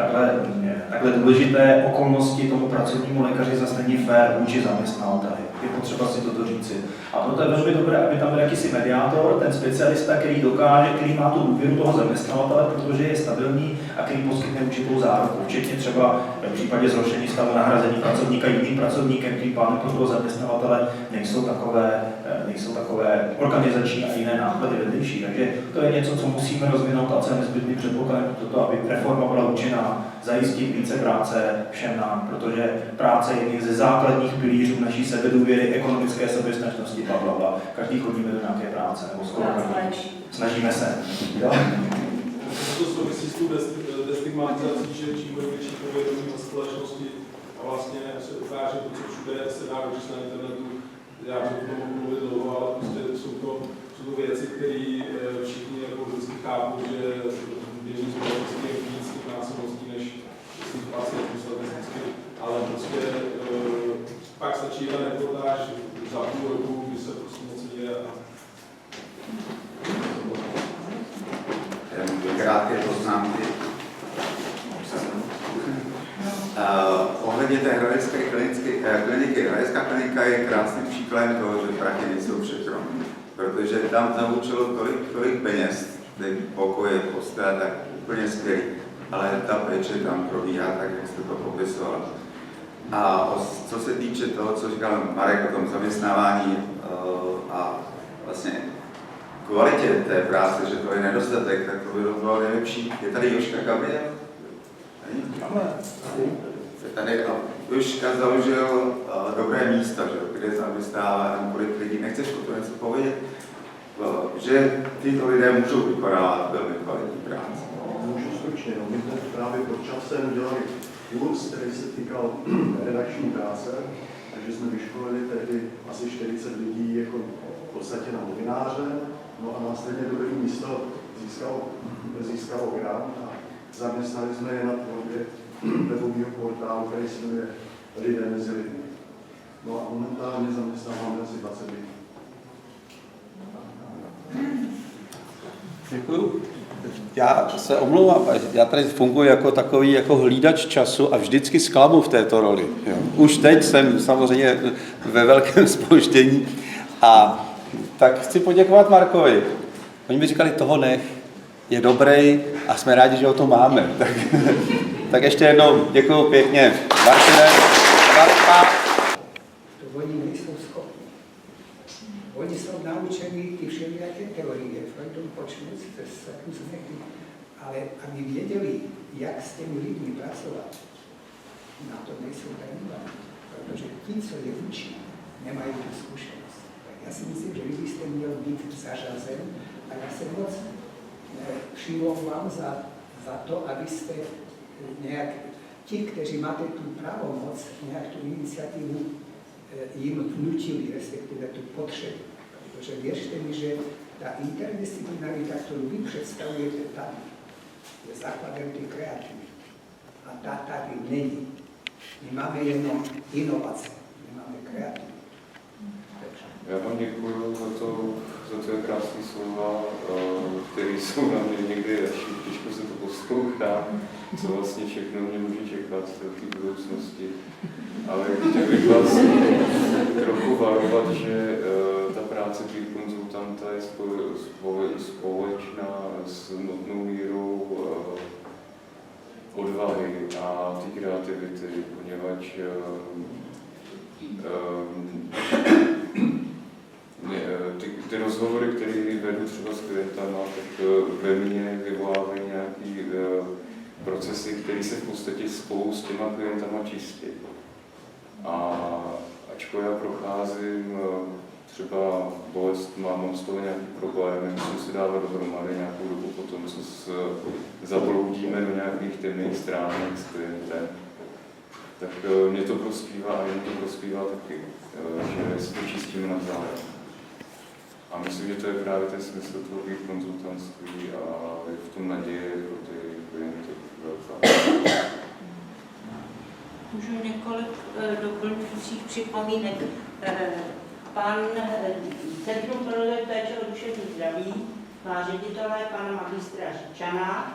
takhle důležité okolnosti tomu pracovnímu lékaři zase není fér vůči zaměstnavateli. Je potřeba si toto říci. A proto je velmi dobré, aby tam byl jakýsi mediátor, ten specialista, který dokáže, který má tu důvěru toho zaměstnavatele, protože je stabilní a který poskytne určitou záruku, včetně třeba v případě zhoršení stavu nahrazení pracovníka jiným pracovníkem, tím pádem pro toho zaměstnavatele nejsou takové organizační a jiné náklady vedlejší. Takže to je něco, co musíme rozvinout a co je nezbytný předpoklad pro to, aby reforma byla účinná, zajistit více práce všem nám, protože práce je jedním ze základních pilířů naší sebedůvěry, ekonomické soběstačnosti, blablabla. Každý chodíme do nějaké práce, nebo skoro každý. Snažíme se. To souvisí s tou destigmatizací, že čím bude větší povědomí na společnosti a vlastně se ukáže to, co všude se dá vyčíst na internetu. Já bych o tom mohl mluvit dlouho, ale prostě jsou to věci, které všichni jako vždycky chápou, že hradecké kliniky. Hradecká klinika je krásným příkladem toho, že prachy nejsou všechno. Protože tam naučilo tolik peněz, ty pokoje, postele, tak úplně skvělý. Ale ta péče tam probíhá tak, jak jste to popisovala. A co se týče toho, co říkal Marek o tom zaměstnávání a vlastně kvalitě té práce, že to je nedostatek, tak to by bylo nejlepší. Je tady Jožka Gabriel? Tady Jožka založil dobré místa, kde zaměstnává tam kolik lidí. Nechceš o to něco povědět? Že tyto lidé můžou vykonávat velmi kvalitní práci. Můžu stručně, my jsme právě pod časem dělali kurz, který se týkal redakční práce, takže jsme vyškolili tehdy asi 40 lidí jako v podstatě na novináře, no a následně dobré místo získalo grant a zaměstnali jsme je na tvorbě webového portálu, který se jmenuje Lidé mezi lidmi. No a momentálně zaměstnáváme asi 20 lidí. Děkuju. Já se omlouvám, já tady funguji jako takový jako hlídač času a vždycky zklamu v této roli. Jo. Už teď jsem samozřejmě ve velkém zpoždění a tak chci poděkovat Markovi. Oni mi říkali, toho nech, je dobrý a jsme rádi, že ho to máme. Tak ještě jednou děkuju pěkně. Martine, Oni nejsou schopni. Oni jsou naučení ty všelijaké teorie, Freudům počnúc, se různých, ale aby věděli, jak s těmi lidmi pracovat, na to nejsou trénovaní, protože ti, co je učí, nemají tu zkušenost. Tak já si myslím, že vy byste měl být zařazen a já se moc přimlouvám za to, abyste nějak ti, kteří máte tu pravomoc, nějak tu iniciativu jim vnutili, respektive tu potřebu. Protože věřte mi, že ta interdisciplinarita, kterou vy představujete tam, je základem ty kreativity. A ta tady není. My máme jenom inovace, nemáme kreativitu. Já vám děkuji za ty krásné slova, které jsou na mě někdy až těžko se to poslouchá, co vlastně všechno mě může čekat v té budoucnosti. Ale chtěl bych vás trochu varovat, že ta práce těch konzultanta je společná s nutnou mírou odvahy a té kreativity, poněvadž ty rozhovory, které vedu třeba s klientama, tak ve mně vyvolávají nějaké procesy, které se v podstatě spolu s těma klientama čistí. A ačkoliv já procházím třeba bolest, mám z toho nějaký problémy, musím si dávat dohromady nějakou dobu potom, co zabloudíme do nějakých temných stránek s klientem, tak mě to prospívá a jen to prospívá taky, že si to čistíme navzájem. A myslím, že to je právě ten smysl toho konzultantství a je v tom naděje pro ty klienty velká. Můžu několik doplňujících připomínek. Pan Centrum pro péče o duševní zdraví má ředitele pana magistra Říčana.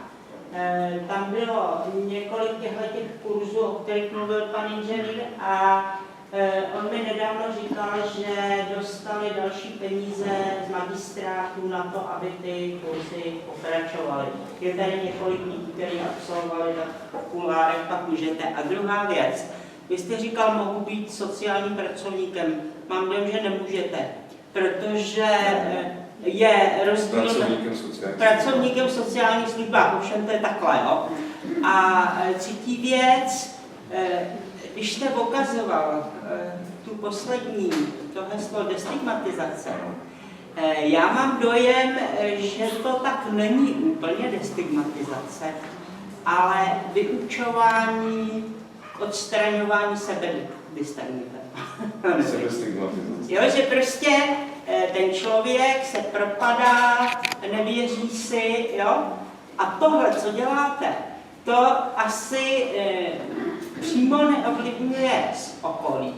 Tam bylo několik těch kurzů, o kterých mluvil pan inženýr, a on mi nedávno říkal, že dostali další peníze z magistrátu na to, aby ty kurzy pokračovaly. Je tady několik lidí, kteří absolvovali, tak v kulárech pak můžete. A druhá věc, vy jste říkal, mohu být sociálním pracovníkem. Mám dojem, že nemůžete, protože je rozdíl pracovníkem sociálních službách, ovšem to je takhle, jo. A třetí věc, když jste okazoval tu poslední, to heslo destigmatizace, já mám dojem, že to tak není úplně destigmatizace, ale vyučování, odstraňování sebedistigmatizace. Jo, že prostě ten člověk se propadá, nevěří si, jo? A tohle, co děláte, to asi přímo neovlivňuje z okolí,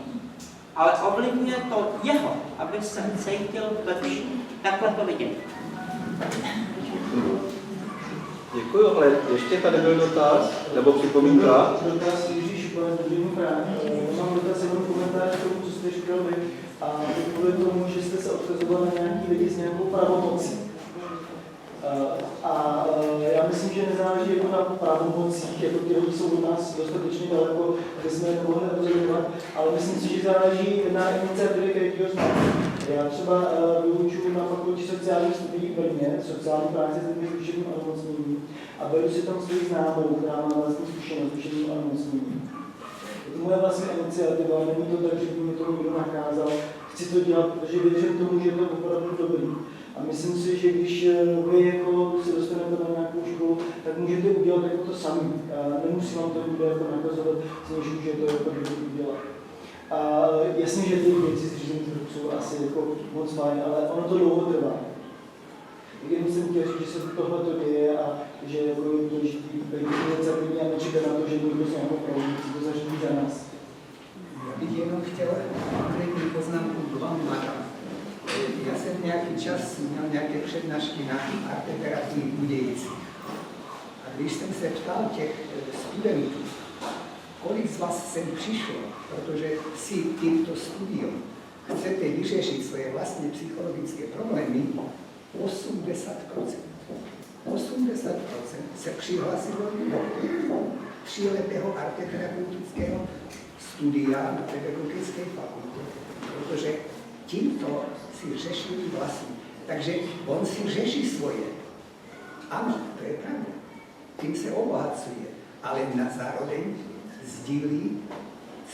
ale ovlivňuje to jeho, aby se cítil lepší. Takhle to vidím. Děkuji, ale ještě tady byl dotaz, nebo připomínka. Dotaz Jiříš Kolem. jste říkal vy, a kvůli tomu, že jste se odkazoval na nějaký lidi s nějakou pravomocí. A já myslím, že nezáleží jako na pravomocích, jako ty lidi jsou od nás dostatečně daleko, aby jsme je nemohli rozhodovat, ale myslím si, že záleží na iniciativě každého z nás. Já třeba vyučuji na fakultě sociálních studií v Brně, sociální práci s lidmi s duševním onemocněním a beru si tam svoji známou, která má vlastní zkušenost s duševním onemocněním. Je to moje vlastní iniciativa, není to tak, že by mi to někdo nakázal. Chci to dělat, protože věřím tomu, že je to opravdu dobrý. A myslím si, že když vy jako se dostanete na nějakou školu, tak můžete udělat jako to samý. Nemusí vám to někdo jako nakazovat, že můžete jako udělat. A jasně, že ty věci s řízením jsou asi jako moc fajn, ale ono to dlouho trvá. Jenom jsem chtěl říct, že se tohle to děje a že jako je důležitý být iniciativní a nečekat na to, že někdo s nějakou pravomocí to zařídí za nás. Já bych jenom chtěl konkrétní poznámku k vám, Mara. Já jsem nějaký čas měl nějaké přednášky na arteterapii v Budějicích. A když jsem se ptal těch studentů, kolik z vás sem přišlo, protože si tímto studium chcete vyřešit svoje vlastní psychologické problémy, 80% se přihlásilo do 3letého arteterapeutického studia na pedagogické fakultě, protože tímto si řešili vlastní. Takže on si řeší svoje. Ano, to je pravda. Tím se obohacuje, ale zároveň sdílí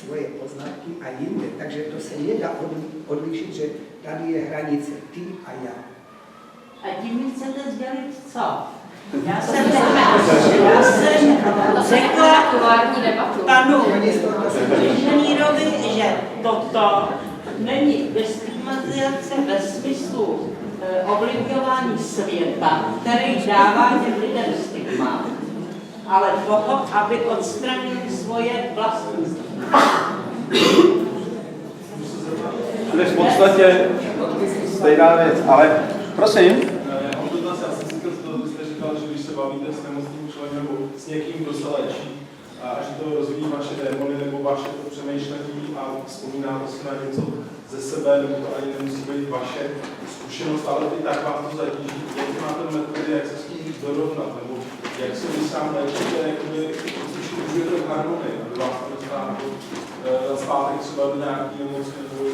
svoje poznatky a jinde. Takže to se nedá odlišit, že tady je hranice ty a já. A tím mi chcete sdělit co? Já jsem řekla panu inženýrovi, že toto není destigmatizace ve smyslu ovlivňování světa, který dává těm lidem stigma, ale toho, aby odstranili svoje vlastní. To je v podstatě stejná věc, ale prosím. Já mám dotaz, já jsem si z toho, jste říkal, že když se bavíte s nemocným člověkem nebo s někým, kdo se léčí, a že to rozvíjí vaše démony nebo vaše to přemýšlení a vzpomínáte si na něco ze sebe, nebo to ani nemusí být vaše zkušenost, ale i tak vás to zatíží. Jaké máte metody, jak se s tím dorovnat, nebo jak se vy sám léčíte, jakoby udržujete v harmonii, aby vás to dostalo zpátek třeba do nějaký nemoci nebo...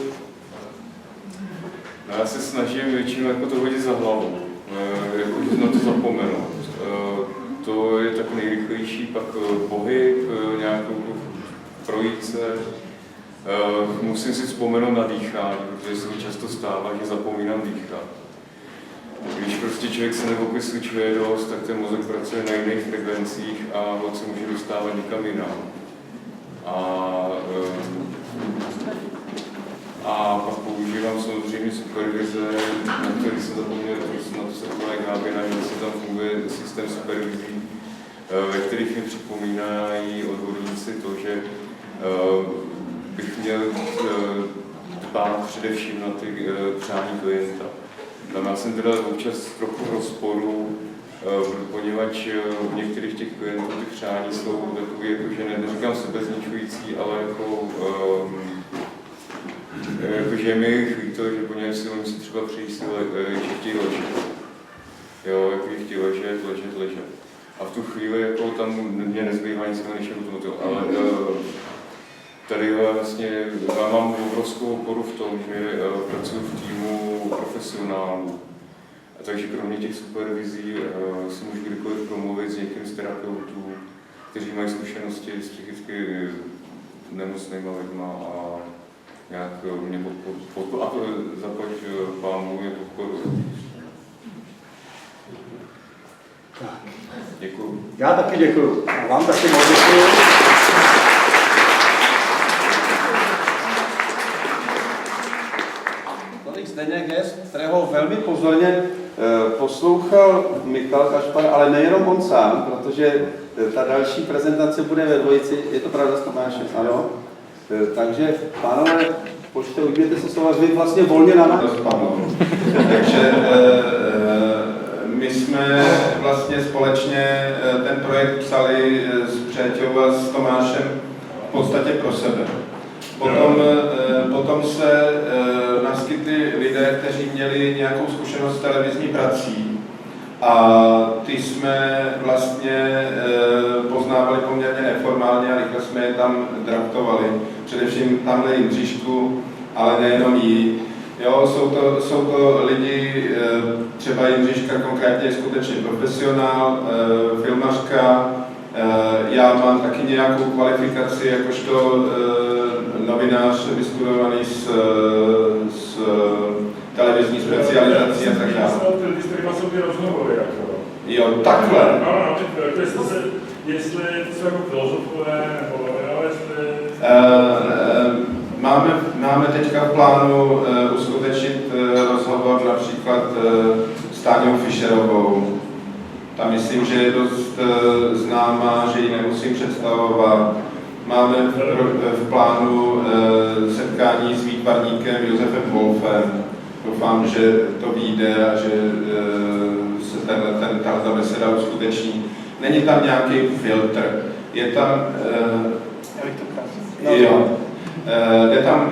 Já se snažím většinou jako to hodit za hlavu, jako na to zapomenout. To je tak nejrychlejší, pak pohyb, nějakou projít se. Musím si vzpomenout na dýchání, protože se mi často stává, že zapomínám dýchat. Když prostě člověk se neokysličuje dost, tak ten mozek pracuje na jiných frekvencích a on se může dostávat někam jinam. A pak používám samozřejmě supervize, na který jsem zapomněl, na to se kolega Gábina, že se tam funguje systém supervizí, ve kterých mi připomínají odborníci to, že bych měl dbát především na ty přání klienta. Tam já jsem teda občas trochu v rozporu, poněvadž u některých těch klientů ty přání jsou takové, jako, že neříkám sebezničující, ale jakože mi líto, že po něm si oni si třeba přejí si chtějí ležet. Jo, jako chtějí ležet. A v tu chvíli jako tam mě nezbývá nic než to, ale tady vlastně já mám obrovskou oporu v tom, že pracuji v týmu profesionálů. A takže kromě těch supervizí si můžu kdykoliv promluvit s někým z terapeutů, kteří mají zkušenosti s psychicky nemocnýma lidma a nějak mě podporují. A to zaplať pánu mě podporuje. Děkuju. Já taky děkuju. A vám taky moc děkuju. Tady Zdeněk je, kterého velmi pozorně poslouchal Michal Kašpar, ale nejenom on sám, protože ta další prezentace bude ve dvojici. Je to pravda s Tomášem? Ano. Takže, pánové, pojďte, ujměte se slova, vy vlastně volně na nás. Takže my jsme vlastně společně ten projekt psali s Přeťou a s Tomášem v podstatě pro sebe. Potom se naskytli lidé, kteří měli nějakou zkušenost s televizní prací a ty jsme vlastně poznávali poměrně neformálně a rychle jsme je tam draftovali. Především tamhle Jindřišku, ale nejenom jí. Jo, jsou to lidi, třeba Jindřiška konkrétně je skutečně profesionál, filmařka, já mám taky nějakou kvalifikaci jakožto novinář vystudovaný s televizní specializací a tak dále. Ty, s kterýma jsou ty rozhovory, jako. Jo, takhle. No, jestli to jsou jako filozofové, nebo jestli... Máme teďka v plánu uskutečnit rozhovor například s Táňou Fischerovou. Ta myslím, že je dost známá, že ji nemusím představovat. Máme v plánu setkání s výtvarníkem Josefem Wolfem. Doufám, že to vyjde a že se ta beseda uskuteční. Není tam nějaký filtr. Je tam... Jo.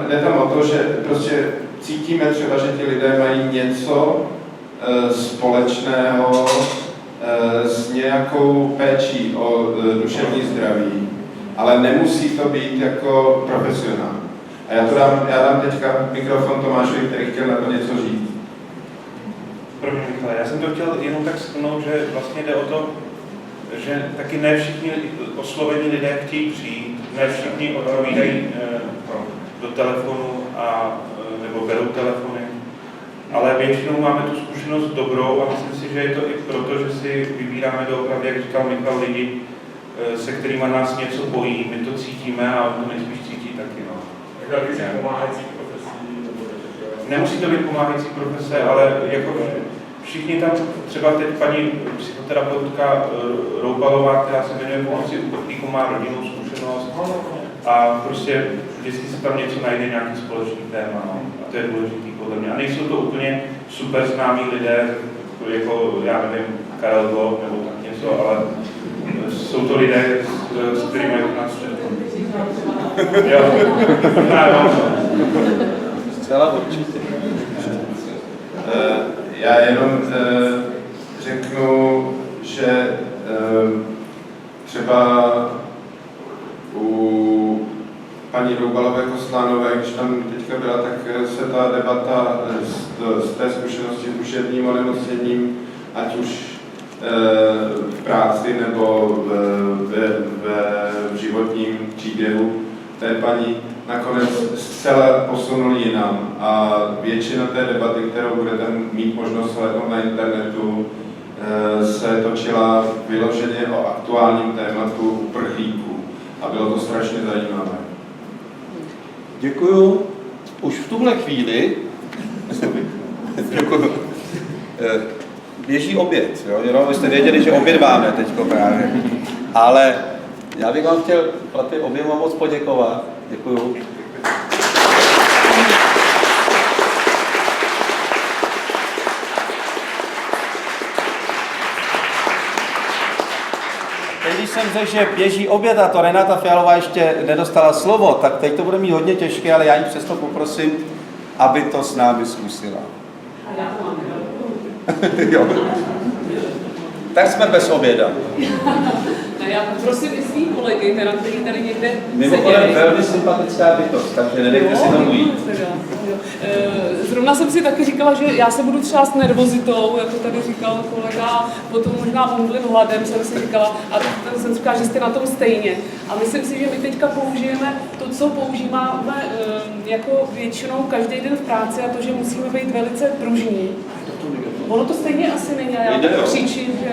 Jde tam o to, že prostě cítíme třeba, že ti lidé mají něco společného s nějakou péčí o duševní zdraví, ale nemusí to být jako profesionál. A já dám teďka mikrofon Tomášovi, který chtěl na to něco říct. Promiň, Michale, já jsem to chtěl jenom tak shrnout, že vlastně jde o to, že taky ne všichni oslovení lidé chtějí přijít, ne všichni odpovídají do telefonu nebo berou telefony, ale většinou máme tu zkušenost dobrou a myslím si, že je to i proto, že si vybíráme doopravdy, jak říkal Michal, lidi, se kterými nás něco bojí, my to cítíme a to nejspíš cítí taky. No. Pomáhající profesí? Nemusí to být pomáhající profese, ale jako všichni tam, třeba teď paní psychoterapeutka Roubalová, která se jmenuje Pomoci uprchlíkům, má rodinnou zkušenost a prostě vždycky se tam něco najde, nějaký společný téma, no. A to je důležitý podle mě. A nejsou to úplně super známí lidé, jako, já nevím, Karel Gott nebo tak něco, ale jsou to lidé, s kterými nás jo. Zcela určitě. Já jenom řeknu, že třeba u paní Roubalové Koslánové, když tam teďka byla, tak se ta debata z té zkušenosti s duševním onemocněním, ať už v práci nebo v životním příběhu té paní, nakonec zcela posunul jinam. A většina té debaty, kterou budete mít možnost sledovat na internetu, se točila vyloženě o aktuálním tématu uprchlíků. A bylo to strašně zajímavé. Děkuju. Už v tuhle chvíli děkuju. Běží oběd, jo? Jenom byste věděli, že oběd máme teďko právě. Ale já bych vám chtěl chlapi oběma moc poděkovat. Děkuju. Teď, když jsem řekl, že běží oběd a to Renata Fialová ještě nedostala slovo, tak teď to bude mít hodně těžké, ale já ji přesto poprosím, aby to s námi zkusila. A já to mám. Jo. Tak jsme bez oběda. Já prosím i svý kolegy, teda, který tady někde Mimochodem velmi sympatická bytost, takže nedejte si tomu jít. Zrovna jsem si taky říkala, že já se budu třeba s nervozitou, jako tady říkal kolega, potom možná umdlým hladem jsem si říkala, a tak jsem říkala, že jste na tom stejně. A myslím si, že my teďka použijeme to, co používáme jako většinou každý den v práci, a to, že musíme být velice pružní. Ono to stejně asi není, a já křičím, že...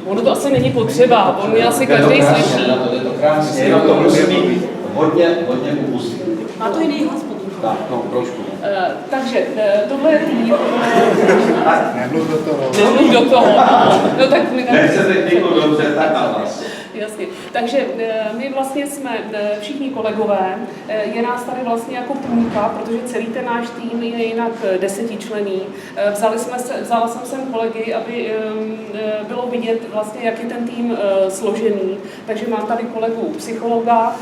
Ono to asi není potřeba, on mě asi každý slyší. To krásně, jenom to musí být hodně upustný. Má to jiný hlas potom. Tak, no, trošku. Takže tohle je... Tak, nemluv do toho. Nemluv do toho. No tak mi tak... Nechce techniku dobře, tak na hlas. Jasně. Takže my vlastně jsme všichni kolegové, je nás tady vlastně jako půlka, protože celý ten náš tým je jinak 10členný. Vzala jsem sem kolegy, aby bylo vidět vlastně, jak je ten tým složený. Takže mám tady kolegu psychologa,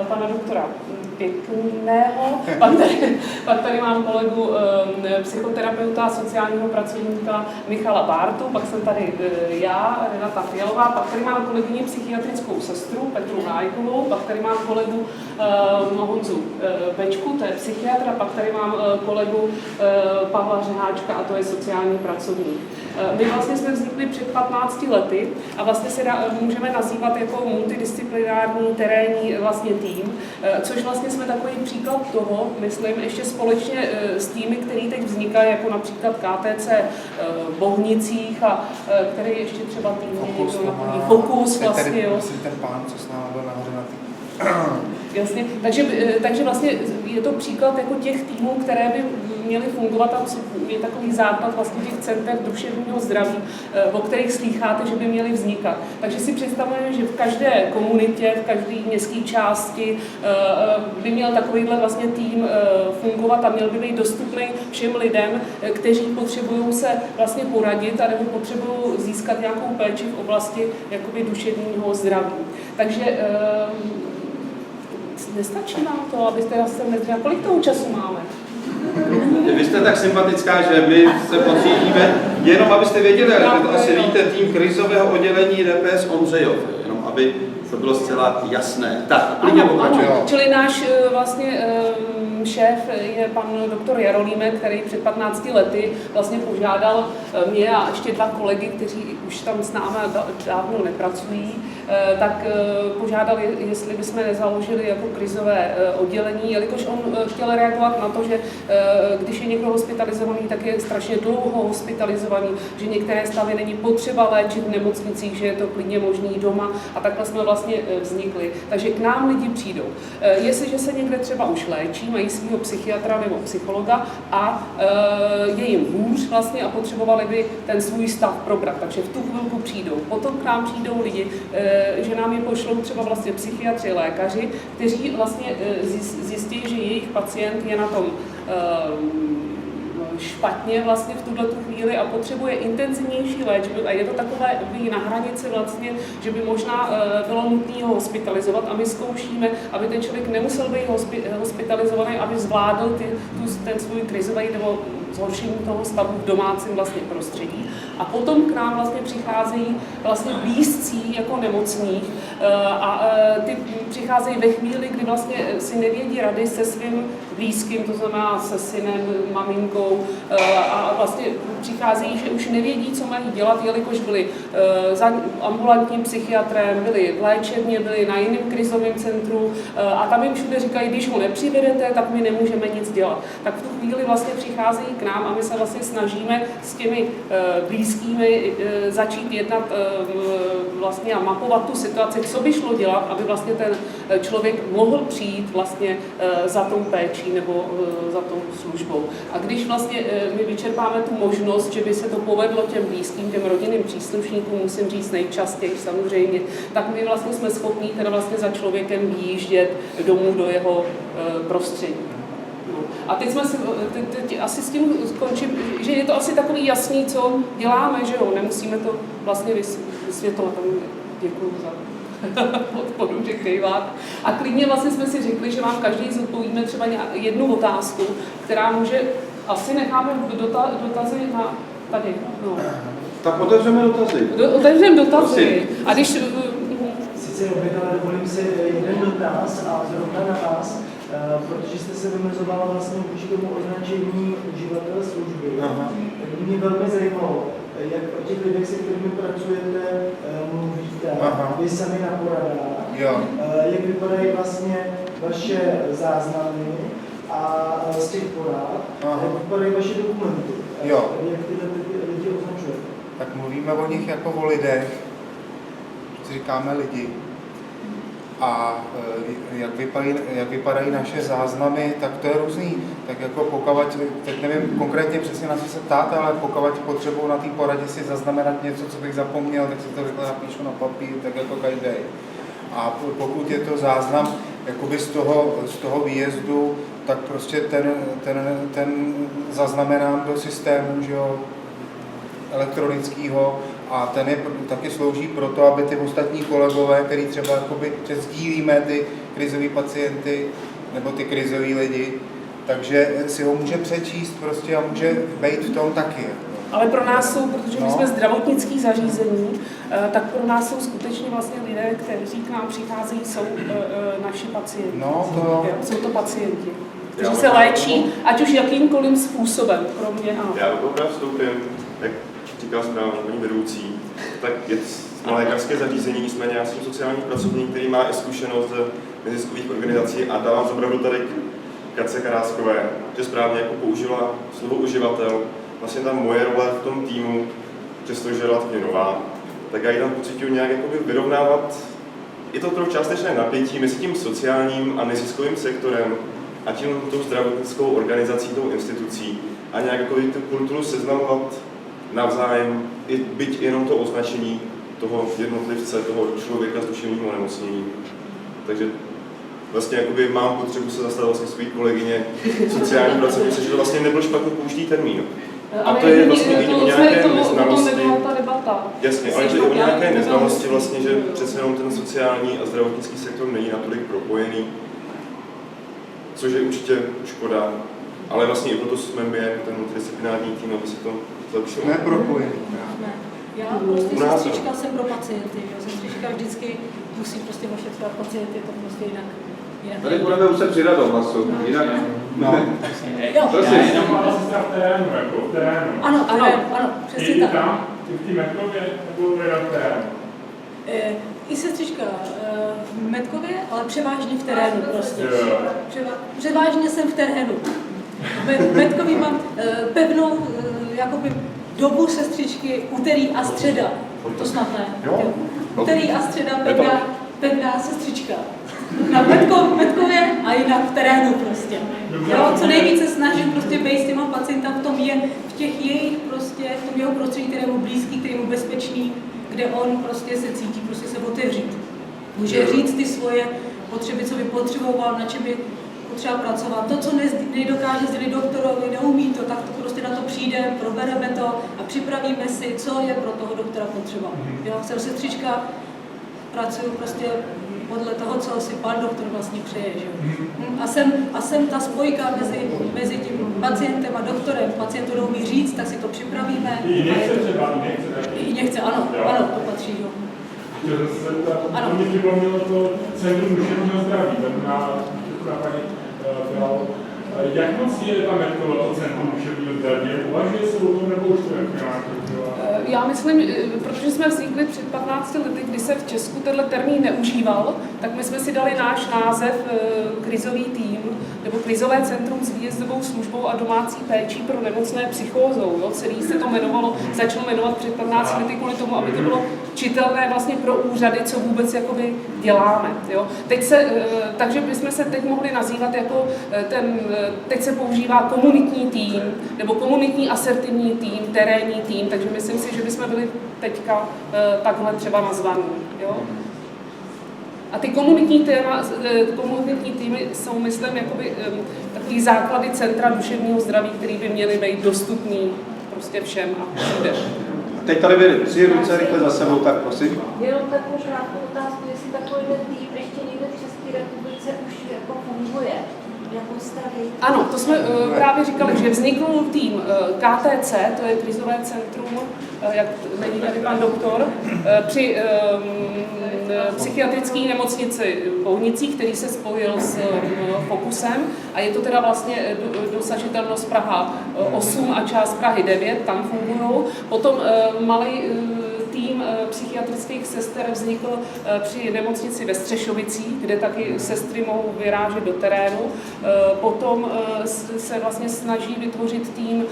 pana doktora Pěkného, pak tady mám kolegu psychoterapeuta, sociálního pracovníka Michala Bártu, pak jsem tady já, Renata Fialová, pak tady mám kolegyni psychiatrickou sestru Petru Hájkovou, pak tady mám kolegu Honzu Bečku, to je psychiatr, a pak tady mám kolegu Pavla Řeháčka, a to je sociální pracovník. My vlastně jsme vznikli před 15 lety a vlastně se můžeme nazývat jako multidisciplinární terénní vlastně tým, což vlastně jsme takový příklad toho, myslím, ještě společně s týmy, který teď vznikají, jako například KTC v Bohnicích a který ještě třeba tým Fokus vlastně, jo. Ten pán, co s námi byl nahoře na tým. Jasně, takže vlastně je to příklad jako těch týmů, které by měly fungovat, a je takový základ vlastně těch center duševního zdraví, o kterých slýcháte, že by měly vznikat. Takže si představujeme, že v každé komunitě, v každé městské části by měl takovýhle vlastně tým fungovat a měl by být dostupný všem lidem, kteří potřebují se vlastně poradit a nebo potřebují získat nějakou péči v oblasti jakoby duševního zdraví. Takže nestačí nám to, abyste se nezvěděli, kolik toho času máme? Vy jste tak sympatická, že my se podřídíme, jenom abyste věděli, asi víte, tým krizového oddělení DPS Ondřejov, jenom aby to bylo zcela jasné. Tak, klidně pokračujeme. Čili náš vlastně šéf je pan doktor Jarolímek, který před 15 lety vlastně požádal mě a ještě 2 kolegy, kteří už tam s námi dávno nepracují, tak požádali, jestli bychom nezaložili jako krizové oddělení, jelikož on chtěl reagovat na to, že když je někdo hospitalizovaný, tak je strašně dlouho hospitalizovaný, že některé stavy není potřeba léčit v nemocnicích, že je to klidně možný doma, a takhle jsme vlastně vznikli. Takže k nám lidi přijdou. Jestliže se někde třeba už léčí, mají svého psychiatra nebo psychologa a je jim hůř vlastně a potřebovali by ten svůj stav probrat, takže v tu chvilku přijdou. Potom k nám přijdou lidi, že nám je pošlou třeba vlastně psychiatři, lékaři, kteří vlastně zjistí, že jejich pacient je na tom špatně vlastně v tuto chvíli a potřebuje intenzivnější léčbu a je to takové na hranici vlastně, že by možná bylo nutné ho hospitalizovat a my zkoušíme, aby ten člověk nemusel být hospitalizovaný, aby zvládl ten svůj krizový nebo zhoršení toho stavu v domácím vlastně prostředí. A potom k nám vlastně přicházejí vlastně blízcí jako nemocných a ty přicházejí ve chvíli, kdy vlastně si nevědí rady se svým blízkým, to znamená se synem, maminkou a vlastně přicházejí, že už nevědí, co mají dělat, jelikož byli za ambulantním psychiatrem, byli v léčebně, byli na jiném krizovém centru a tam jim všude říkají, když ho nepřivedete, tak my nemůžeme nic dělat. Tak v tu chvíli vlastně přicházejí k nám a my se vlastně snažíme s těmi blízkými začít jednat vlastně a mapovat tu situaci, co by šlo dělat, aby vlastně ten člověk mohl přijít vlastně za tou péčí nebo za tou službou. A když vlastně my vyčerpáme tu možnost, že by se to povedlo těm blízkým, těm rodinným příslušníkům, musím říct nejčastěji samozřejmě, tak my vlastně jsme schopní teda vlastně za člověkem výjíždět domů do jeho prostředí. A teď jsme si, teď asi s tím skončím, že je to asi takový jasný, co děláme, že jo, nemusíme to vlastně vysvětlovat. Děkuju za podporu, že kejváte. A klidně vlastně jsme si řekli, že vám každý zodpovíme třeba jednu otázku, která může, asi necháme dotazy na tady. No. Tak otevřeme dotazy. Otevřeme dotazy. A když... Sice ale dovolím si jeden dotaz a zrovna na vás, protože jste se vymezovala vlastně vůči tomu označení uživatel služby. Tak mě velmi zajímalo, jak o těch lidech, se kterými pracujete, mluvíte, vy sami na poradách, jak vypadají vlastně vaše záznamy a z těch porad, jak vypadají vaše dokumenty, jak tyhle lidi označujete. Tak mluvíme o nich jako o lidech, říkáme lidi. a jak vypadají naše záznamy, tak to je různý. Tak jako pokud, teď nevím konkrétně přesně na co se ptáte, ale pokud potřebuji na té poradě si zaznamenat něco, co bych zapomněl, tak si to rychle napíšu na papír, tak jako každý. A pokud je to záznam jakoby z toho výjezdu, tak prostě ten zaznamenám do systému, že jo, elektronického, a ten je taky slouží pro to, aby ty ostatní kolegové, který třeba jakoby, že sdílíme ty krizové pacienty nebo ty krizové lidi, takže si ho může přečíst prostě a může být v tom taky. Ale pro nás jsou, protože my jsme zdravotnické zařízení, tak pro nás jsou skutečně vlastně lidé, kteří k nám přicházejí, jsou naši pacienti. Jsou to pacienti, kteří se léčí, ať už jakýmkoliv způsobem, kromě Já opravdu vstoupím, jak říkal správně paní vedoucí, tak je na lékařské zařízení, nicméně já jsem sociální pracovník, který má i zkušenost z neziskových organizací a dávám opravdu tady Katce Karáskové, že správně jako použila slovo uživatel. Vlastně ta moje role v tom týmu, přestože relativně nová, tak já ji tam pocituju nějak jakoby vyrovnávat. Je to trochu částečné napětí mezi tím sociálním a neziskovým sektorem a tím tou zdravotnickou organizací, tou institucí a nějak jako tu kulturu seznamovat navzájem, byť jenom to označení toho jednotlivce, toho člověka s duševním onemocněním. Takže vlastně jakoby mám potřebu se zastat vlastně svý kolegyně sociální pracovnice, že to vlastně nebyl špatný použitý termín. A to je vlastně i o nějaké neznalosti. Jasně, ale to je o nějaké neznalosti vlastně, že přece jenom ten sociální a zdravotnický sektor není natolik propojený, což je určitě škoda, ale vlastně i proto jsme my jako ten multidisciplinární tým, aby se to zlepšilo. Nepropojený. Já prostě sestřička jsem pro pacienty, sestřička vždycky musí prostě ošetřovat pacienty, to prostě jinak. Tady budeme muset přidat do hlasu, jinak... Jo, prosím. Jenom ale sestra v terénu, jako v terénu. Ano, přesně tak. I tam, i v té Metkově, nebo v terénu? I sestřička v Metkově, ale převážně v terénu prostě. Převážně jsem v terénu. V Metkově mám pevnou jakoby dobu sestřičky úterý a středa. To snad ne. Úterý a středa pevná sestřička. Na Metkově a jinak v terénu prostě. Jo, co nejvíce snažím prostě být s těma pacientama v těch jejich prostě, v tom jeho prostředí, který mu blízký, který mu bezpečný, kde on prostě se cítí prostě se otevřít. Může říct ty svoje potřeby, co by potřeboval, na čem by potřeba pracovat. To, co nedokáže sdělit doktorovi, neumí to, tak to prostě na to přijde, probereme to a připravíme si, co je pro toho doktora potřeba. Jo, jsem sestřička, pracuji prostě podle toho, co si pan doktor vlastně přeje. Že? A jsem ta spojka mezi tím pacientem a doktorem. Pacient to neumí říct, tak si to připravíme. I nechce, ano, to patří. Jo. Ano. To mě připomnělo to Centrum duševního zdraví, na paní Fialovou. Jak moc je ta Metkova Centrum duševního zdraví? Uvažuje se o tom, nebo už to Já myslím, protože jsme vznikli před 15 lety, kdy se v Česku tenhle termín neužíval, tak my jsme si dali náš název krizový tým, nebo krizové centrum s výjezdovou službou a domácí péčí pro nemocné psychózou. Jo? Celý se to začalo jmenovat před 15 lety kvůli tomu, aby to bylo čitelné vlastně pro úřady, co vůbec jakoby děláme. Jo? Takže bychom se teď mohli nazývat jako teď se používá komunitní tým, nebo komunitní asertivní tým, terénní tým, takže myslím si, že bychom byli teďka takhle třeba nazvaní. Jo? A ty komunitní týmy jsou, myslím, jakoby, takový základy centra duševního zdraví, který by měly být dostupný prostě všem a všude. Teď tady byly 3 ruce rychle za sebou, tak prosím. Jenom takovou krátkou otázku, jestli takový tým ještě někde v České republice už jako funguje. Ano, to jsme právě říkali, že vznikl tým KTC, to je krizové centrum, jak není tady pan doktor, při psychiatrické nemocnici v Bounicích, který se spojil s Focusem a je to teda vlastně dosažitelnost Praha 8 a část Prahy 9, tam fungují. Potom malý tým psychiatrických sester vznikl při nemocnici ve Střešovicích, kde taky sestry mohou vyrážet do terénu. Potom se vlastně snaží vytvořit tým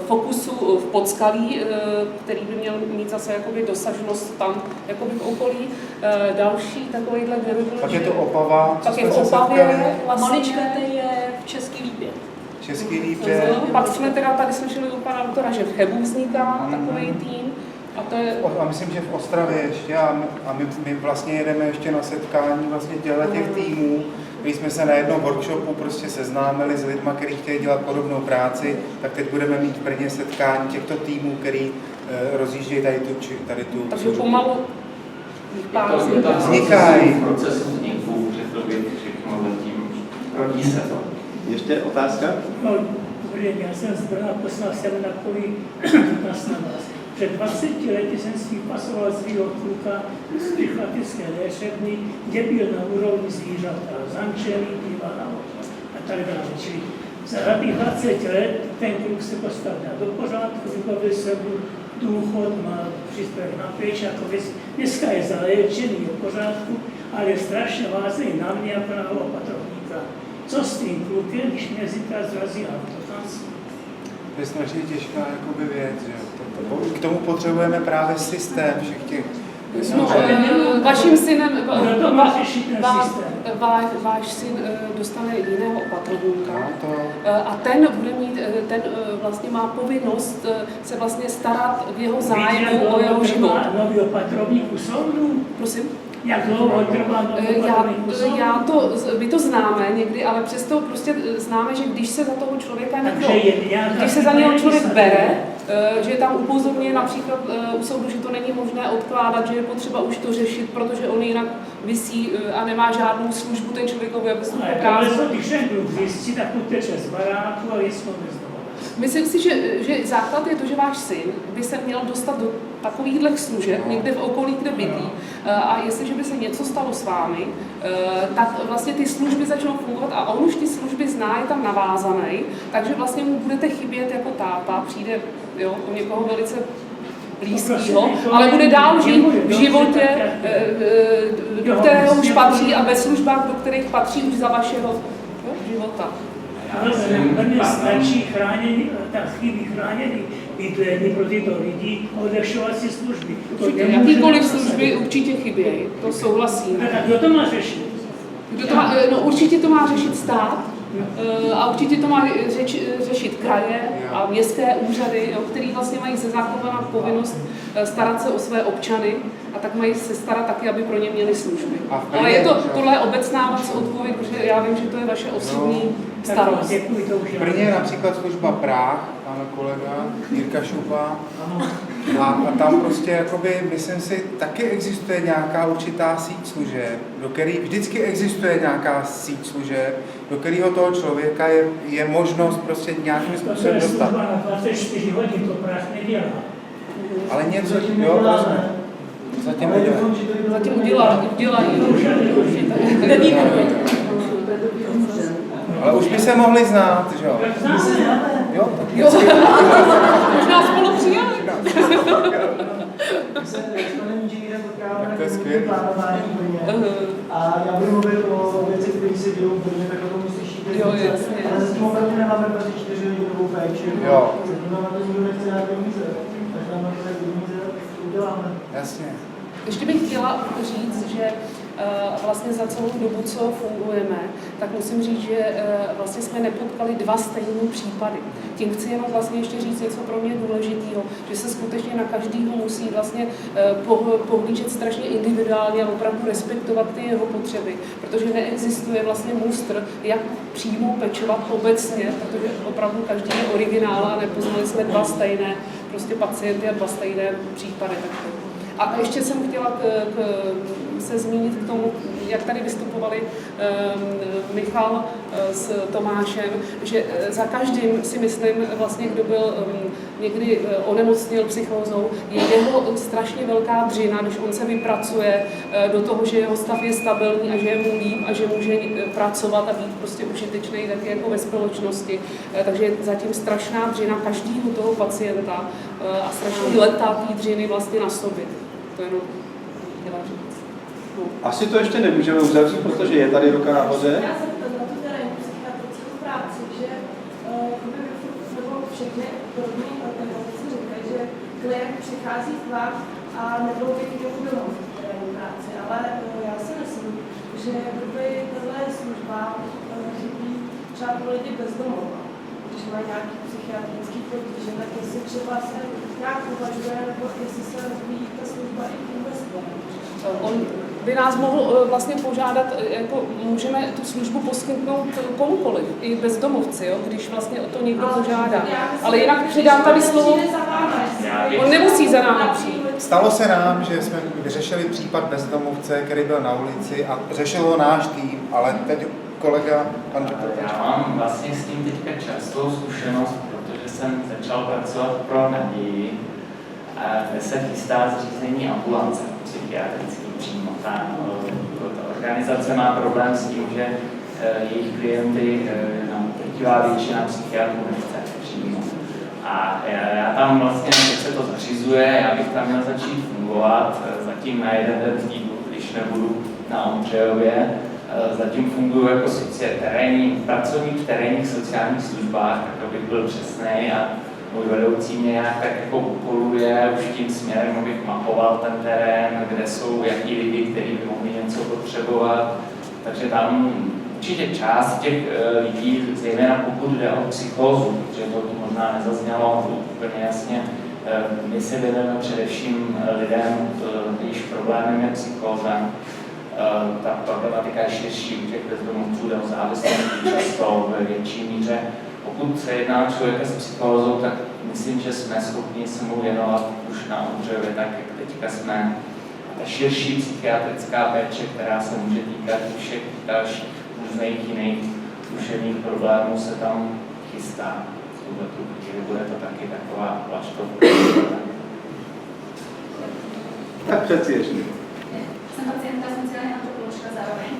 Fokusu v Podskalí, který by měl mít zase jakoby dosažnost tam jakoby v okolí. Další takovýhle, kde by bylo... Pak je to Opava. Pak je v Opavě. Maličkaté je v Český Lípě. Český Lípě. Pak jsme teda tady slyšeli od pana doktora, že v Chebu vzniká takový tým. A to je... A myslím, že v Ostravě ještě a my vlastně jedeme ještě na setkání vlastně těch týmů, když jsme se na jednom workshopu prostě seznámili s lidmi, kteří chtějí dělat podobnou práci, tak teď budeme mít v Brně setkání těchto týmů, který rozjíždějí tady tu Takže pomalu vznikají. Proces vzniku, že to by všechno zatím rodí se to. Ještě otázka? No, dobrý den, já jsem z Brna, poslal jsem takový dotaz na vás. Před 20 lety jsem si pasoval svého kluka z psychiatrické léčebny, kde byl na úrovni zvířata, zamčený, díval na oči a tak dále. Čili za těch 20 let ten kluk se postavil do pořádku, vybavil se důchod, má příspěvek na péči, jako dneska je zaléčený, je v pořádku, ale strašně vážný na mě jako na opatrovníka. Co s tím klukem, když mě zítra zrazí autokaz? To je strašně těžká jakoby věc, že jo. K tomu potřebujeme právě systém všech těch... Vaším synem, váš syn dostane jiného opatrovníka a ten bude mít, ten vlastně má povinnost se vlastně starat v jeho zájmu o jeho život. Nový opatrovník u soudu? Prosím? Jak dlouho trvá my to známe někdy, ale přesto prostě známe, že když se za toho člověka když se za něho člověk bere, že je tam upozorňuje například u soudu, že to není možné odkládat, že je potřeba už to řešit, protože on jinak visí a nemá žádnou službu ten člověkovi, aby se to ukázal. Ale když ten kluk zjistí, tak uteče z baráku a je schopný. Myslím si, že základ je to, že váš syn by se měl dostat do takovýchhle služeb, někde v okolí, kde bydlí. A jestliže by se něco stalo s vámi, tak vlastně ty služby začnou fungovat a on už ty služby zná, je tam navázaný, takže vlastně mu budete chybět jako táta, přijde o někoho velice blízkého, ale bude dál žít v životě, do kterého už patří a ve službách, do kterých patří už za vašeho života. Ale Brně stačí chránění, tak chybí chránění bydlení pro tyto lidi a odlehčovací služby. Jakýkoliv služby určitě chybějí, to souhlasím. A kdo to má řešit? Určitě to má řešit stát a určitě to má řešit kraje a městské úřady, který vlastně mají ze zákona povinnost starat se o své občany a tak mají se starat taky, aby pro ně měli služby. Ale tohle je obecná odpověď, protože já vím, že to je vaše osobní starost. V Brně je například služba Práh, pan kolega Jirka Šupa, a tam prostě, jakoby, myslím si, taky existuje nějaká určitá síť služeb, do který vždycky existuje nějaká síť služeb, do kterého toho člověka je možnost prostě nějakým způsobem dostat. 24 hodin to Práh nedělá. Ale něco, zatím udělají. Ale už by se mohli znát, že jo? Jo, možná spolu přijali. To je skvělé. A já budu mluvit o věci, které se dějou v Brně, tak o tom slyšíte. Ale zatím opravdu nemáme 24hodinovou péči. Zatím nám na to nikdo nechce nějak peníze. Takže nám na to tak peníze uděláme. Jasně. Ještě bych chtěla říct, že vlastně za celou dobu, co fungujeme, tak musím říct, že vlastně jsme nepotkali dva stejné případy. Tím chci jenom vlastně ještě říct něco pro mě důležitého, že se skutečně na každého musí vlastně pohlížet strašně individuálně a opravdu respektovat ty jeho potřeby, protože neexistuje vlastně mustr, jak přímo pečovat obecně, protože opravdu každý je originál a nepoznali jsme dva stejné prostě pacienty a dva stejné případy. A ještě jsem chtěla se zmínit k tomu jak tady vystupovali Michal s Tomášem, že za každým si myslím vlastně, kdo byl někdy onemocněl psychózou, je jeho strašně velká dřina, když on se vypracuje do toho, že jeho stav je stabilní a že je mu líp a že může pracovat a být prostě užitečný taky jako ve společnosti. Takže je zatím strašná dřina každého toho pacienta a strašný letá té dřiny vlastně na sobě. To jenom chtěla říct. No. Asi to ještě nemůžeme uzavřít, protože je tady ruka nahoře. Já jsem na tu terénní psychiatrickou práci, že nebo všechny podobné organizace říkají, že klient přichází k vám a nebylo by k němu domov v terénní práci, ale já si myslím, že kdyby tahle služba chybí třeba pro lidi bez domova, když mají nějaký psychiatrický potíže, tak jestli třeba se nějak uvažuje, nebo jestli se rozvíjí ta služba i tím bez domova. On by nás mohl vlastně požádat, jako můžeme tu službu poskytnout komukoliv, i bezdomovci, jo, když vlastně o to někdo požádá. Ale jinak přidám tady slovo, on nemusí za námi přijít. Stalo se nám, že jsme vyřešili případ bezdomovce, který byl na ulici a řešil ho náš tým, ale teď kolega pan doktor. Já mám vlastně s tím teďka čerstvou zkušenost, protože jsem začal pracovat pro Naději, kde se chystá zřízení ambulance psychiatrický přímo. Ta organizace má problém s tím, že jejich klienty drtivá většina psychiatrů nechce přímo. A já tam vlastně, když se to zařizuje, já bych tam měl začít fungovat, zatím na jeden den v týdnu, když nebudu na Ondřejově, zatím funguji jako pracovník v terénních sociálních službách, tak abych byl přesnej a můj vedoucí mě nějak tak jako úkoluje už tím směrem, abych mapoval ten terén, kde jsou jaký lidi, kteří by mohli něco potřebovat. Takže tam určitě část těch lidí, zejména pokud jde o psychózu, protože to tu možná nezaznělo úplně jasně, my se věnujeme především lidem, jejichž problémem je psychóza. Ta problematika je širší u těch bezdomovců, jde o závislost často ve větší míře. Pokud se jedná o člověka s psychózou, tak myslím, že jsme schopni se mu věnovat už na Ondřejově, tak jak teďka jsme. Ta širší psychiatrická péče, která se může týkat všech dalších různých jiných duševních problémů, se tam chystá. V tu chvíli bude to taky taková vlaštovka. Tak přeci ještě. Jsem pacientka sociální antropoložka zároveň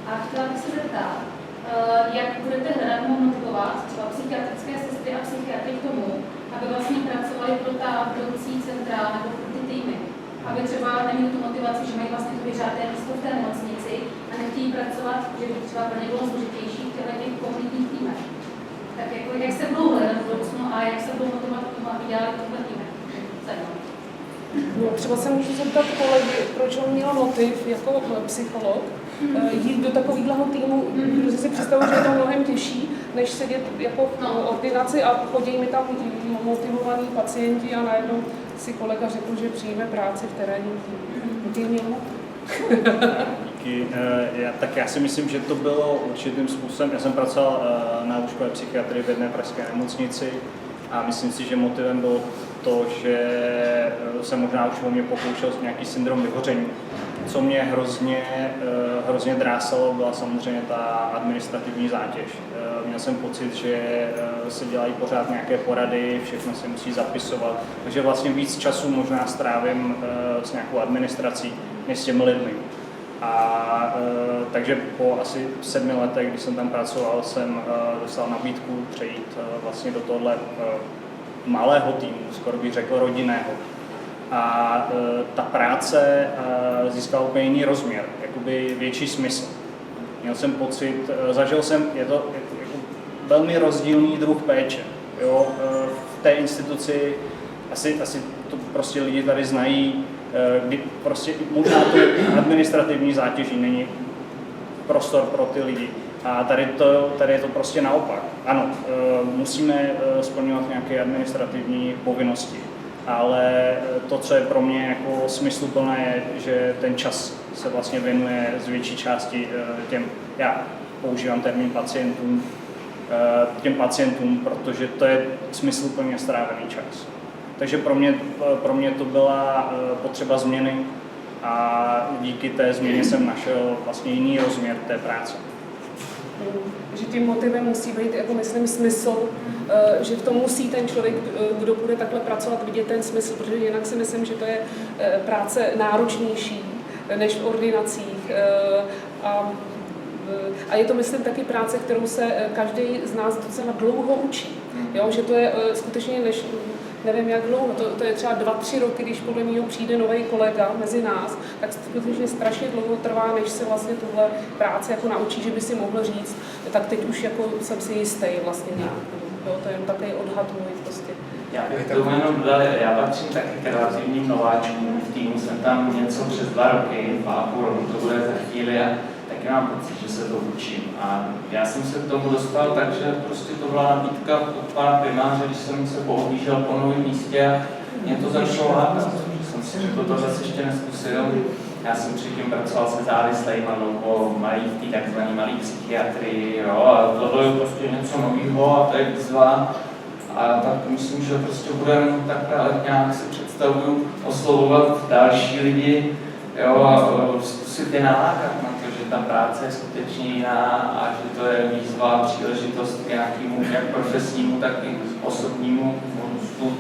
a chtěla bych se zeptat, jak budete hledat nebo motivovat třeba psychiatrické sestry a psychiatry k tomu, aby vlastně pracovali pro ta budoucí centra nebo pro ty týmy. Aby třeba neměli tu motivaci, že mají vlastně to vyřádné místo v té nemocnici a nechtějí pracovat, že by třeba pro ně bylo složitější v těch komunitních týmech. Tak jako, jak se budou hledat v budoucnu a jak se budou motivovat k tomu, aby dělali tohle týmy. Zajímavé. No, třeba se můžu zeptat kolegy, proč on měl motiv jako psycholog jít do takového týmu, protože si představuji, že je to mnohem těžší, než sedět jako v ordinaci a chodí mi tam motivovaní pacienti a najednou si kolega řekl, že přijme práci v terénním týmu. Díky. Já si myslím, že to bylo určitým způsobem. Já jsem pracoval na lůžkové psychiatrii v jedné pražské nemocnici a myslím si, že motivem bylo to, že se možná už o mě pokoušel nějaký syndrom vyhoření. Co mě hrozně drásalo, byla samozřejmě ta administrativní zátěž. Měl jsem pocit, že se dělají pořád nějaké porady, všechno se musí zapisovat, takže vlastně víc času možná strávím s nějakou administrací než s těmi lidmi. A takže po asi 7 letech, když jsem tam pracoval, jsem dostal nabídku přejít vlastně do tohle malého týmu, skoro bych řekl rodinného. A ta práce získala úplně jiný rozměr, jakoby větší smysl. Měl jsem pocit, zažil jsem, je to jako velmi rozdílný druh péče. Jo? V té instituci, asi to prostě lidi tady znají, kdy prostě možná to administrativní zátěží není prostor pro ty lidi. A tady je to prostě naopak. Ano, musíme splňovat nějaké administrativní povinnosti, ale to, co je pro mě jako smysluplné, je, že ten čas se vlastně věnuje z větší části já používám termín těm pacientům, protože to je smysluplně strávený čas. Takže pro mě to byla potřeba změny a a díky té změně jsem našel vlastně jiný rozměr té práce. Že tím motivem musí být, jako myslím, smysl, že v tom musí ten člověk, kdo bude takhle pracovat, vidět ten smysl, protože jinak si myslím, že to je práce náročnější než v ordinacích. A je to, myslím, taky práce, kterou se každý z nás docela dlouho učí. Jo? Že to je skutečně, nevím jak dlouho, to je třeba 2-3 roky, když podle mě přijde nový kolega mezi nás, tak skutečně strašně dlouho trvá, než se vlastně tuhle práci jako naučí, že by si mohl říct, tak teď už jako jsem si jistý vlastně nějak. Jo? To je jen takový odhad můj prostě. Já bych to jenom dodal, já patřím taky k relativním nováčkům v týmu, jsem tam něco přes 2 roky, 2,5 roku, to bude za chvíli a taky mám pocit, že se to učím. A já jsem se k tomu dostal, takže prostě to byla nabídka od pana primáře, když jsem se poohlížel po novém místě a mě to začalo lákat, protože jsem si řekl, to zase ještě neskusil. Já jsem předtím pracoval se závislejma po malý, v té takzvané malé psychiatrii, jo, a to bylo prostě něco nového a to je výzva. A tak myslím, že prostě budeme takhle, ale nějak si představuju, oslovovat další lidi, jo, a zkusit je nalákat na to, že ta práce je skutečně jiná a že to je výzva, příležitost k nějakému jak profesnímu, tak i osobnímu růstu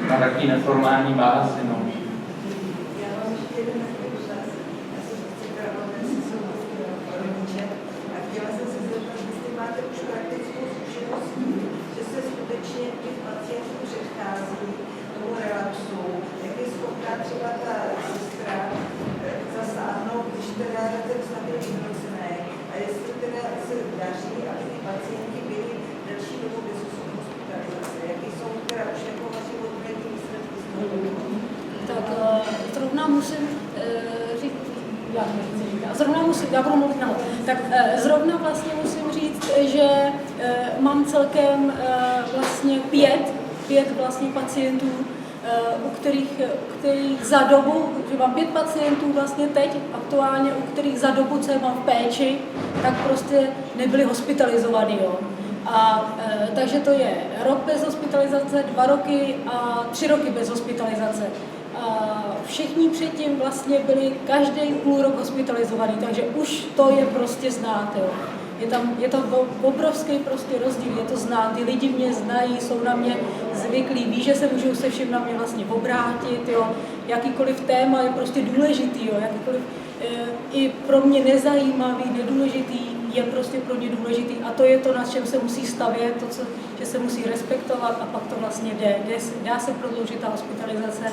na takový neformální bázi. No. Zrovna vlastně musím říct, že mám celkem vlastně pět vlastně pacientů, u kterých za dobu, že mám 5 pacientů vlastně teď aktuálně, u kterých za dobu, co je mám v péči, tak prostě nebyli hospitalizovaní. Jo. Takže to je rok bez hospitalizace, 2 roky a 3 roky bez hospitalizace. Všichni předtím vlastně byli každý půl rok hospitalizovaný, takže už to je prostě znát. Jo. Je tam obrovský prostě rozdíl, je to znát, ty lidi mě znají, jsou na mě zvyklí, ví, že se můžou se všem na mě vlastně obrátit, jo. Jakýkoliv téma je prostě důležitý, jo. Jakýkoliv i pro mě nezajímavý, nedůležitý, je prostě pro mě důležitý a to je to, na čem se musí stavět, že se musí respektovat a pak to vlastně jde. Dá se prodloužit ta hospitalizace,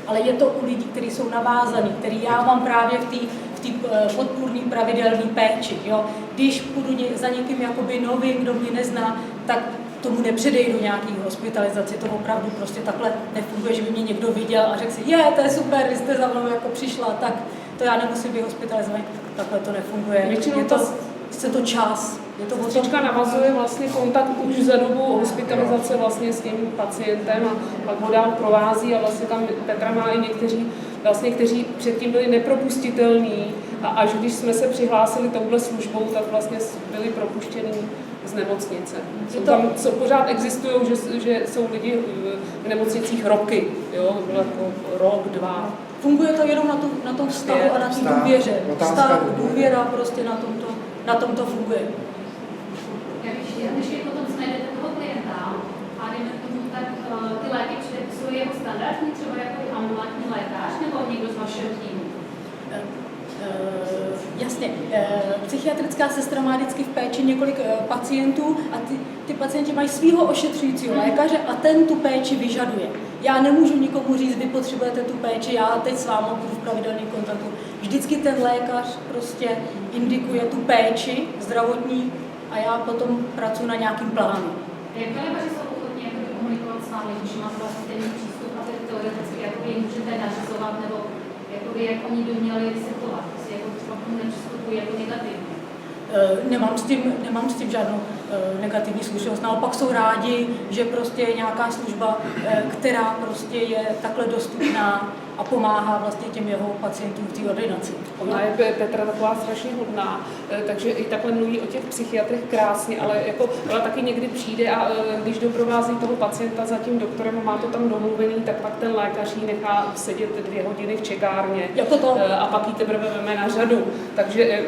ale je to u lidí, kteří jsou navázaní, který já mám právě v té podpůrné pravidelné péči. Jo. Když půjdu za někým jakoby novým, kdo mě nezná, tak tomu nepředejdu nějaký hospitalizaci. To opravdu prostě takhle nefunguje, že by mě někdo viděl a řekl si, to je super, vy jste za mnou jako přišla, tak to já nemusím být hospitalizovaný. Takhle to nefunguje. Většinou je to čas. Sestřička navazuje vlastně kontakt už za dobu hospitalizace vlastně s tím pacientem a pak ho dál provází a vlastně tam Petra má i někteří, vlastně, kteří předtím byli nepropustitelní a až když jsme se přihlásili touhle službou, tak vlastně byli propuštěni z nemocnice. Pořád existují, že jsou lidi v nemocnicích roky, jo, jako rok, 2. Funguje to jenom na tom vztahu a na té důvěře. Vztah, důvěra prostě na tom to funguje. Když vy potom najdete toho klienta a dejme tomu, tak ty léky předepisuje jako standardní, třeba jako ambulantní lékař nebo někdo z vašeho týmu? Jasně. Psychiatrická sestra má vždycky v péči několik pacientů a ty pacienti mají svého ošetřujícího lékaře a ten tu péči vyžaduje. Já nemůžu nikomu říct, vy potřebujete tu péči, já teď s vámi budu v pravidelném kontaktu. Vždycky ten lékař prostě indikuje tu péči zdravotní a já potom pracuji na nějakým plánu. Jak lékaři jsou ochotní komunikovat s vámi, když máte vlastně ten přístup a teď teoreticky jak vy můžete nařizovat nebo jak oni by měli vysvětlovat, jestli jako třeba nepřistupují jako negativně? Nemám s tím žádnou negativní zkušenost. Naopak jsou rádi, že prostě je nějaká služba, která prostě je takhle dostupná a pomáhá vlastně těm jeho pacientům v té ordinaci. Ona je Petra taková strašně hodná, takže i takhle mluví o těch psychiatrech krásně, ale jako ona taky někdy přijde a když doprovází toho pacienta za tím doktorem, má to tam domluvený, tak pak ten lékař jí nechá sedět 2 hodiny v čekárně jako to. A pak jí teprve veme na řadu. Takže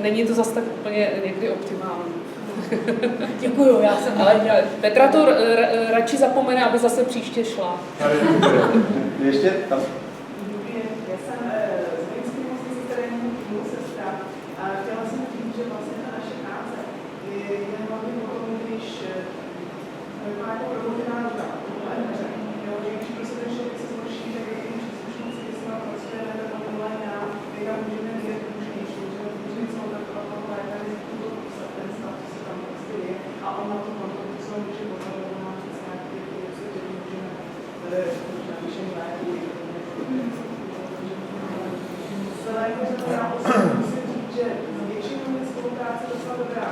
není to zase tak úplně někdy optimální. Děkuju, já jsem... Ale Petra to radši zapomene, aby zase příště šla. Ještě tam. Já jsem z vojenské nemocnice terénního týmu sestra a chtěla jsem říct, že vlastně ta naše práce je hlavně o tom, když má jako probudná ruka, že když prostě ten člověk se zhorší, tak je tím příslušníci, když se vám pracujeme nebo online a my tam můžeme vidět můžnější, můžeme něco kontaktovat toho lékaře, ten stav, co se tam prostě je a on na to kontaktu se může potom nebo má přes nějaké věci, které můžeme navýšení léku. Musím říct, že většinou je spolupráce docela dobrá,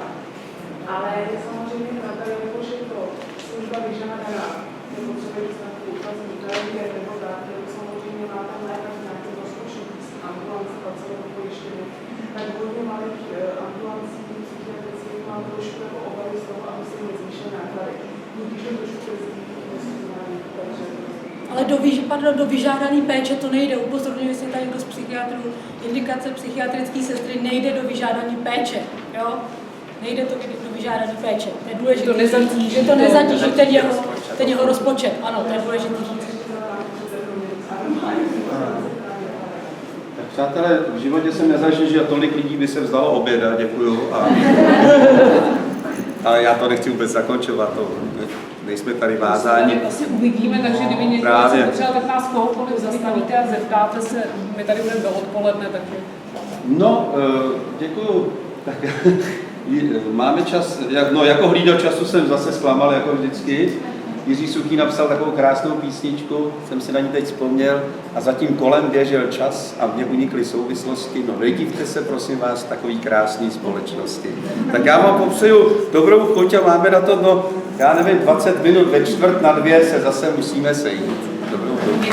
ale je samozřejmě pravda, jelikož je to služba vyžádaná, nebo třeba dostatku úkazní lékaře nebo tak, nebo samozřejmě má tam lékař nějaký rozpočet ambulance, pacientů pojištění, tak hodně malých ambulancí psychiatrických mám trošku jako obavy z toho, aby se nezvýšil náklady. Když to trošku Ale do vyžádané péče to nejde. Upozorňuji, jestli tady někdo z psychiatrů, indikace psychiatrické sestry nejde do vyžádané péče. Jo? Nejde to do vyžádané péče. To je důležité, že to nezatíží ten jeho rozpočet. Ano, to je důležité říct. Tak přátelé, v životě jsem nezažil, že tolik lidí by se vzdalo oběda, děkuju. Ale já to nechci vůbec zakončovat, nejsme tady vázáni. Tady asi uvidíme, takže kdyby někdo se potřeba, tak nás kohokoliv zastavíte a zeptáte se, my tady budeme do odpoledne, takže... No, děkuju. Tak, máme čas, jako hlídač času jsem zase zklamal, jako vždycky. Jiří Suchý napsal takovou krásnou písničku, jsem si na ní teď vzpomněl, a zatím kolem běžel čas a mně unikly souvislosti. No nedivte se, prosím vás, takový krásný společnosti. Tak já vám popřeju dobrou chuť a máme na to, já nevím, 20 minut ve 1:45 se zase musíme sejít. Dobrou chuť.